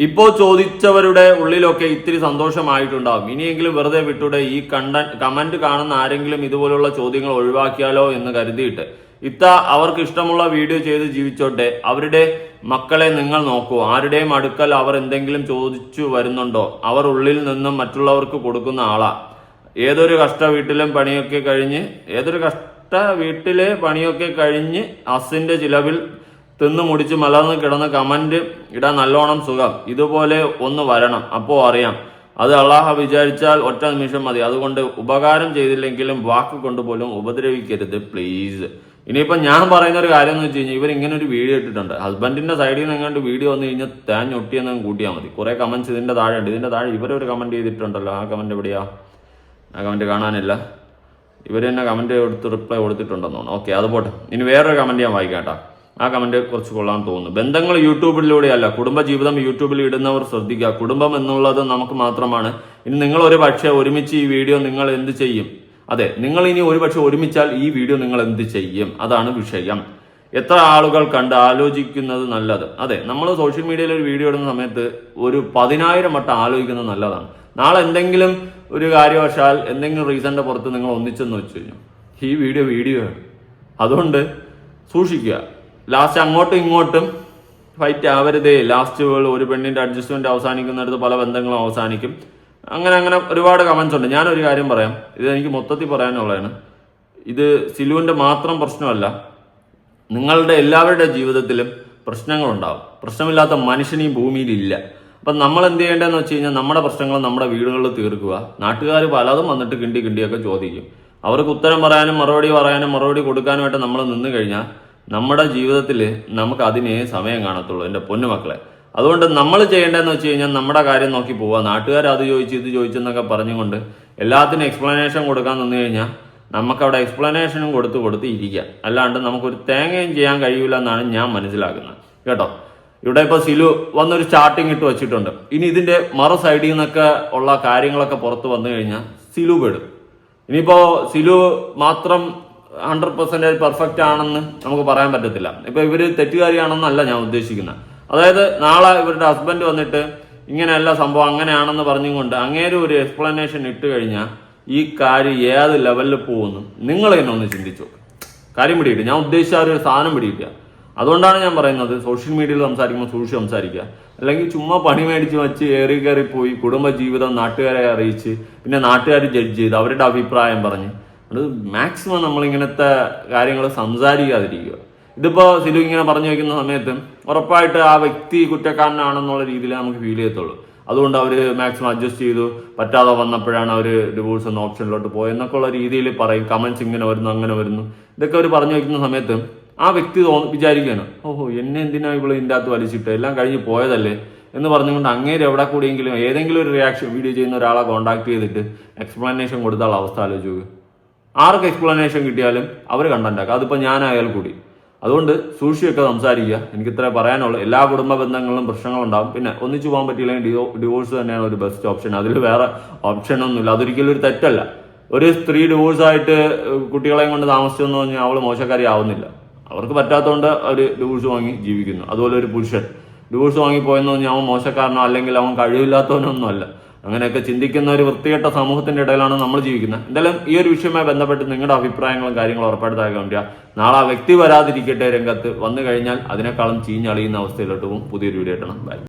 ഇപ്പോൾ ചോദിച്ചവരുടെ ഉള്ളിലൊക്കെ ഇത്തിരി സന്തോഷമായിട്ടുണ്ടാവും. ഇനിയെങ്കിലും വെറുതെ വിട്ടൂടെ, ഈ കമന്റ് കാണുന്ന ആരെങ്കിലും ഇതുപോലുള്ള ചോദ്യങ്ങൾ ഒഴിവാക്കിയാലോ എന്ന് കരുതിയിട്ട്. അവർക്ക് ഇഷ്ടമുള്ള വീഡിയോ ചെയ്ത് ജീവിച്ചോട്ടെ. അവരുടെ മക്കളെ നിങ്ങൾ നോക്കൂ. ആരുടെയും അടുക്കൽ അവർ എന്തെങ്കിലും ചോദിച്ചു വരുന്നുണ്ടോ? അവർ ഉള്ളിൽ നിന്നും മറ്റുള്ളവർക്ക് കൊടുക്കുന്ന ആളാ. ഏതൊരു കഷ്ട വീട്ടിലെ പണിയൊക്കെ കഴിഞ്ഞ് അസിന്റെ ചിലവിൽ തിന്നു മുടിച്ച് മലർന്ന് കിടന്ന് കമന്റ് ഇടാൻ നല്ലോണം സുഖം. ഇതുപോലെ ഒന്ന് വരണം, അപ്പോ അറിയാം. അത് അള്ളാഹ് വിചാരിച്ചാൽ ഒറ്റ നിമിഷം മതി. അതുകൊണ്ട് ഉപകാരം ചെയ്തില്ലെങ്കിലും വാക്ക് കൊണ്ടുപോലും ഉപദ്രവിക്കരുത് പ്ലീസ്. ഇനിയിപ്പം ഞാൻ പറയുന്ന ഒരു കാര്യം എന്ന് വെച്ച് കഴിഞ്ഞാൽ ഇവർ ഇങ്ങനെ ഒരു വീഡിയോ ഇട്ടിട്ടുണ്ട്. ഹസ്ബൻഡിന്റെ സൈഡിൽ നിന്ന് എങ്ങാണ്ട് വീഡിയോ വന്നു കഴിഞ്ഞാൽ തേഞ്ഞൊട്ടിയെന്ന് കൂട്ടിയാൽ മതി. കുറെ കമന്റ്സ് ഇതിന്റെ താഴെ ഉണ്ട്. ഇതിന്റെ താഴെ ഇവരൊരു കമന്റ് ചെയ്തിട്ടുണ്ടല്ലോ. ആ കമന്റ് എവിടെയാ? ആ കമന്റ് കാണാനില്ല. ഇവർ തന്നെ കമന്റ് കൊടുത്ത് റിപ്ലൈ കൊടുത്തിട്ടുണ്ടെന്ന് തോന്നുന്നു. ഓക്കെ, അത് പോട്ടെ. ഇനി വേറൊരു കമന്റ് ഞാൻ വായിക്കാം കേട്ടോ. ആ കമന്റ് കുറച്ച് കൊള്ളാൻ തോന്നുന്നു. ബന്ധങ്ങൾ യൂട്യൂബിലൂടെയല്ല, കുടുംബജീവിതം യൂട്യൂബിൽ ഇടുന്നവർ ശ്രദ്ധിക്കുക. കുടുംബം എന്നുള്ളത് നമുക്ക് മാത്രമാണ്. ഇനി നിങ്ങൾ ഒരു പക്ഷേ ഒരുമിച്ച് ഈ വീഡിയോ നിങ്ങൾ എന്ത് ചെയ്യും? അതെ, നിങ്ങൾ ഇനി ഒരുപക്ഷെ ഒരുമിച്ചാൽ ഈ വീഡിയോ നിങ്ങൾ എന്ത് ചെയ്യും? അതാണ് വിഷയം. എത്ര ആളുകൾ കണ്ട് ആലോചിക്കുന്നത് നല്ലത്. അതെ, നമ്മൾ സോഷ്യൽ മീഡിയയിൽ ഒരു വീഡിയോ ഇടുന്ന സമയത്ത് ഒരു 10,000 വട്ടം ആലോചിക്കുന്നത് നല്ലതാണ്. നാളെ എന്തെങ്കിലും ഒരു കാര്യവശാൽ എന്തെങ്കിലും റീസണിന്റെ പുറത്ത് നിങ്ങൾ ഒന്നിച്ചെന്ന് വെച്ച് കഴിഞ്ഞു, ഈ വീഡിയോ ആണ്. അതുകൊണ്ട് സൂക്ഷിക്കുക. ലാസ്റ്റ് അങ്ങോട്ടും ഇങ്ങോട്ടും ഫൈറ്റ് ആവരുതേ. ലാസ്റ്റ് ഒരു പെണ്ണിന്റെ അഡ്ജസ്റ്റ്മെന്റ് അവസാനിക്കുന്നിടത്ത് പല ബന്ധങ്ങളും അവസാനിക്കും. അങ്ങനെ ഒരുപാട് കമന്റ്സ് ഉണ്ട്. ഞാനൊരു കാര്യം പറയാം, ഇത് എനിക്ക് മൊത്തത്തിൽ പറയാനുള്ളതാണ്. ഇത് സിലുവിന്റെ മാത്രം പ്രശ്നമല്ല, നിങ്ങളുടെ എല്ലാവരുടെ ജീവിതത്തിലും പ്രശ്നങ്ങളുണ്ടാവും. പ്രശ്നമില്ലാത്ത മനുഷ്യൻ ഈ ഭൂമിയിലില്ല. അപ്പം നമ്മൾ എന്ത് ചെയ്യേണ്ടതെന്ന് വെച്ച് കഴിഞ്ഞാൽ നമ്മുടെ പ്രശ്നങ്ങൾ നമ്മുടെ വീടുകളിൽ തീർക്കുക. നാട്ടുകാർ പലതും വന്നിട്ട് കിണ്ടിയൊക്കെ ചോദിക്കും. അവർക്ക് ഉത്തരം പറയാനും മറുപടി കൊടുക്കാനുമായിട്ട് നമ്മൾ നിന്ന് കഴിഞ്ഞാൽ നമ്മുടെ ജീവിതത്തിൽ നമുക്ക് അതിനേ സമയം കാണത്തുള്ളൂ എൻ്റെ പൊന്നുമക്കളെ. അതുകൊണ്ട് നമ്മൾ ചെയ്യേണ്ടതെന്ന് വെച്ച് കഴിഞ്ഞാൽ നമ്മുടെ കാര്യം നോക്കി പോവുക. നാട്ടുകാർ അത് ചോദിച്ചു ഇത് ചോദിച്ചെന്നൊക്കെ പറഞ്ഞുകൊണ്ട് എല്ലാത്തിനും എക്സ്പ്ലനേഷൻ കൊടുക്കാൻ നിന്ന് കഴിഞ്ഞാൽ നമുക്കവിടെ എക്സ്പ്ലനേഷനും കൊടുത്ത് ഇരിക്കുക. അല്ലാണ്ട് നമുക്കൊരു തേങ്ങയും ചെയ്യാൻ കഴിയില്ല എന്നാണ് ഞാൻ മനസ്സിലാക്കുന്നത് കേട്ടോ. ഇവിടെ ഇപ്പോൾ സിലു വന്നൊരു സ്റ്റാർട്ടിങ് ഇട്ട് വെച്ചിട്ടുണ്ട്. ഇനി ഇതിന്റെ മറു സൈഡിൽ നിന്നൊക്കെ ഉള്ള കാര്യങ്ങളൊക്കെ പുറത്ത് വന്നു കഴിഞ്ഞാൽ സിലു പെടും. ഇനിയിപ്പോ സിലു മാത്രം 100% പെർഫെക്റ്റ് ആണെന്ന് നമുക്ക് പറയാൻ പറ്റത്തില്ല. ഇപ്പൊ ഇവര് തെറ്റുകാരിയാണെന്നല്ല ഞാൻ ഉദ്ദേശിക്കുന്നത്. അതായത് നാളെ ഇവരുടെ ഹസ്ബൻഡ് വന്നിട്ട് ഇങ്ങനെയല്ല സംഭവം അങ്ങനെയാണെന്ന് പറഞ്ഞുകൊണ്ട് അങ്ങേരും ഒരു എക്സ്പ്ലനേഷൻ ഇട്ട് കഴിഞ്ഞാൽ ഈ കാര്യം ഏത് ലെവലിൽ പോകുന്നു നിങ്ങൾ തന്നെ ഒന്ന് ചിന്തിച്ചു. കാര്യം പിടിയിട്ട് ഞാൻ ഉദ്ദേശിച്ച ഒരു സാധനം പിടിയില്ല. അതുകൊണ്ടാണ് ഞാൻ പറയുന്നത് സോഷ്യൽ മീഡിയയിൽ സംസാരിക്കുമ്പോൾ സൂക്ഷിച്ച് സംസാരിക്കുക. അല്ലെങ്കിൽ ചുമ്മാ പണി മേടിച്ച് വെച്ച് കയറി പോയി കുടുംബജീവിതം നാട്ടുകാരെ അറിയിച്ച് പിന്നെ നാട്ടുകാർ ജഡ്ജ് ചെയ്ത് അവരുടെ അഭിപ്രായം പറഞ്ഞ് അത് മാക്സിമം നമ്മളിങ്ങനത്തെ കാര്യങ്ങൾ സംസാരിക്കാതിരിക്കുക. ഇതിപ്പോൾ സിലു ഇങ്ങനെ പറഞ്ഞു വയ്ക്കുന്ന സമയത്ത് ഉറപ്പായിട്ട് ആ വ്യക്തി കുറ്റക്കാരനാണെന്നുള്ള രീതിയിൽ നമുക്ക് ഫീൽ ചെയ്യത്തുള്ളൂ. അതുകൊണ്ട് അവർ മാക്സിമം അഡ്ജസ്റ്റ് ചെയ്തു. പറ്റാതെ വന്നപ്പോഴാണ് അവർ ഡിവോഴ്സ് എന്ന ഓപ്ഷനിലോട്ട് പോയെന്നൊക്കെ ഉള്ള രീതിയിൽ പറയും. കമന്റ്സ് ഇങ്ങനെ വരുന്നു അങ്ങനെ വരുന്നു ഇതൊക്കെ അവർ പറഞ്ഞു വയ്ക്കുന്ന സമയത്ത് ആ വ്യക്തി വിചാരിക്കുകയാണ്, ഓഹോ എന്നെ എന്തിനാ ഇവിടെ ഇതിൻ്റെ അകത്ത് വലിച്ചിട്ട് എല്ലാം കഴിഞ്ഞ് പോയതല്ലേ എന്ന് പറഞ്ഞുകൊണ്ട് അങ്ങേര് എവിടെ കൂടിയെങ്കിലും ഏതെങ്കിലും ഒരു റിയാക്ഷൻ വീഡിയോ ചെയ്യുന്ന ഒരാളെ കോൺടാക്ട് ചെയ്തിട്ട് എക്സ്പ്ലനേഷൻ കൊടുത്താൽ അവസ്ഥ ആലോചിക്കുക. ആർക്ക് എക്സ്പ്ലനേഷൻ കിട്ടിയാലും അവർ കണ്ടന്റാക്കുക. അതിപ്പോൾ ഞാനായാൽ കൂടി. അതുകൊണ്ട് സൂക്ഷിയൊക്കെ സംസാരിക്കുക. എനിക്ക് ഇത്രേ പറയാനുള്ളൂ. എല്ലാ കുടുംബ ബന്ധങ്ങളിലും പ്രശ്നങ്ങളുണ്ടാകും. പിന്നെ ഒന്നിച്ചു പോകാൻ പറ്റിയില്ലെങ്കിൽ ഡിവോഴ്സ് തന്നെയാണ് ഒരു ബെസ്റ്റ് ഓപ്ഷൻ. അതിൽ വേറെ ഓപ്ഷനൊന്നുമില്ല. അതൊരിക്കലും ഒരു തെറ്റല്ല. ഒരു സ്ത്രീ ഡിവോഴ്സായിട്ട് കുട്ടികളെയും കൊണ്ട് താമസിച്ചെന്ന് പറഞ്ഞാൽ അവൾ മോശക്കാരി ആവുന്നില്ല. അവർക്ക് പറ്റാത്തതുകൊണ്ട് അവർ ഡിവോഴ്സ് വാങ്ങി ജീവിക്കുന്നു. അതുപോലെ ഒരു പുരുഷൻ ഡിവോഴ്സ് വാങ്ങിപ്പോയെന്ന് പറഞ്ഞാൽ അവൻ മോശക്കാരനോ അല്ലെങ്കിൽ അവൻ കഴിവില്ലാത്തവനൊന്നും അല്ല. അങ്ങനെയൊക്കെ ചിന്തിക്കുന്ന ഒരു വൃത്തികെട്ട സമൂഹത്തിന്റെ ഇടയിലാണ് നമ്മൾ ജീവിക്കുന്നത്. എന്തായാലും ഈ ഒരു വിഷയവുമായി ബന്ധപ്പെട്ട് നിങ്ങളുടെ അഭിപ്രായങ്ങളും കാര്യങ്ങളും ഉറപ്പായിട്ട് വേണ്ടിയാ. നാളെ ആ വ്യക്തി വരാതിരിക്കട്ടെ രംഗത്ത് വന്നു കഴിഞ്ഞാൽ അതിനേക്കാളും ചീഞ്ഞളിയുന്ന അവസ്ഥയിലോട്ട് പോകും. പുതിയൊരു വീഡിയോ ഇടണം. ബൈ.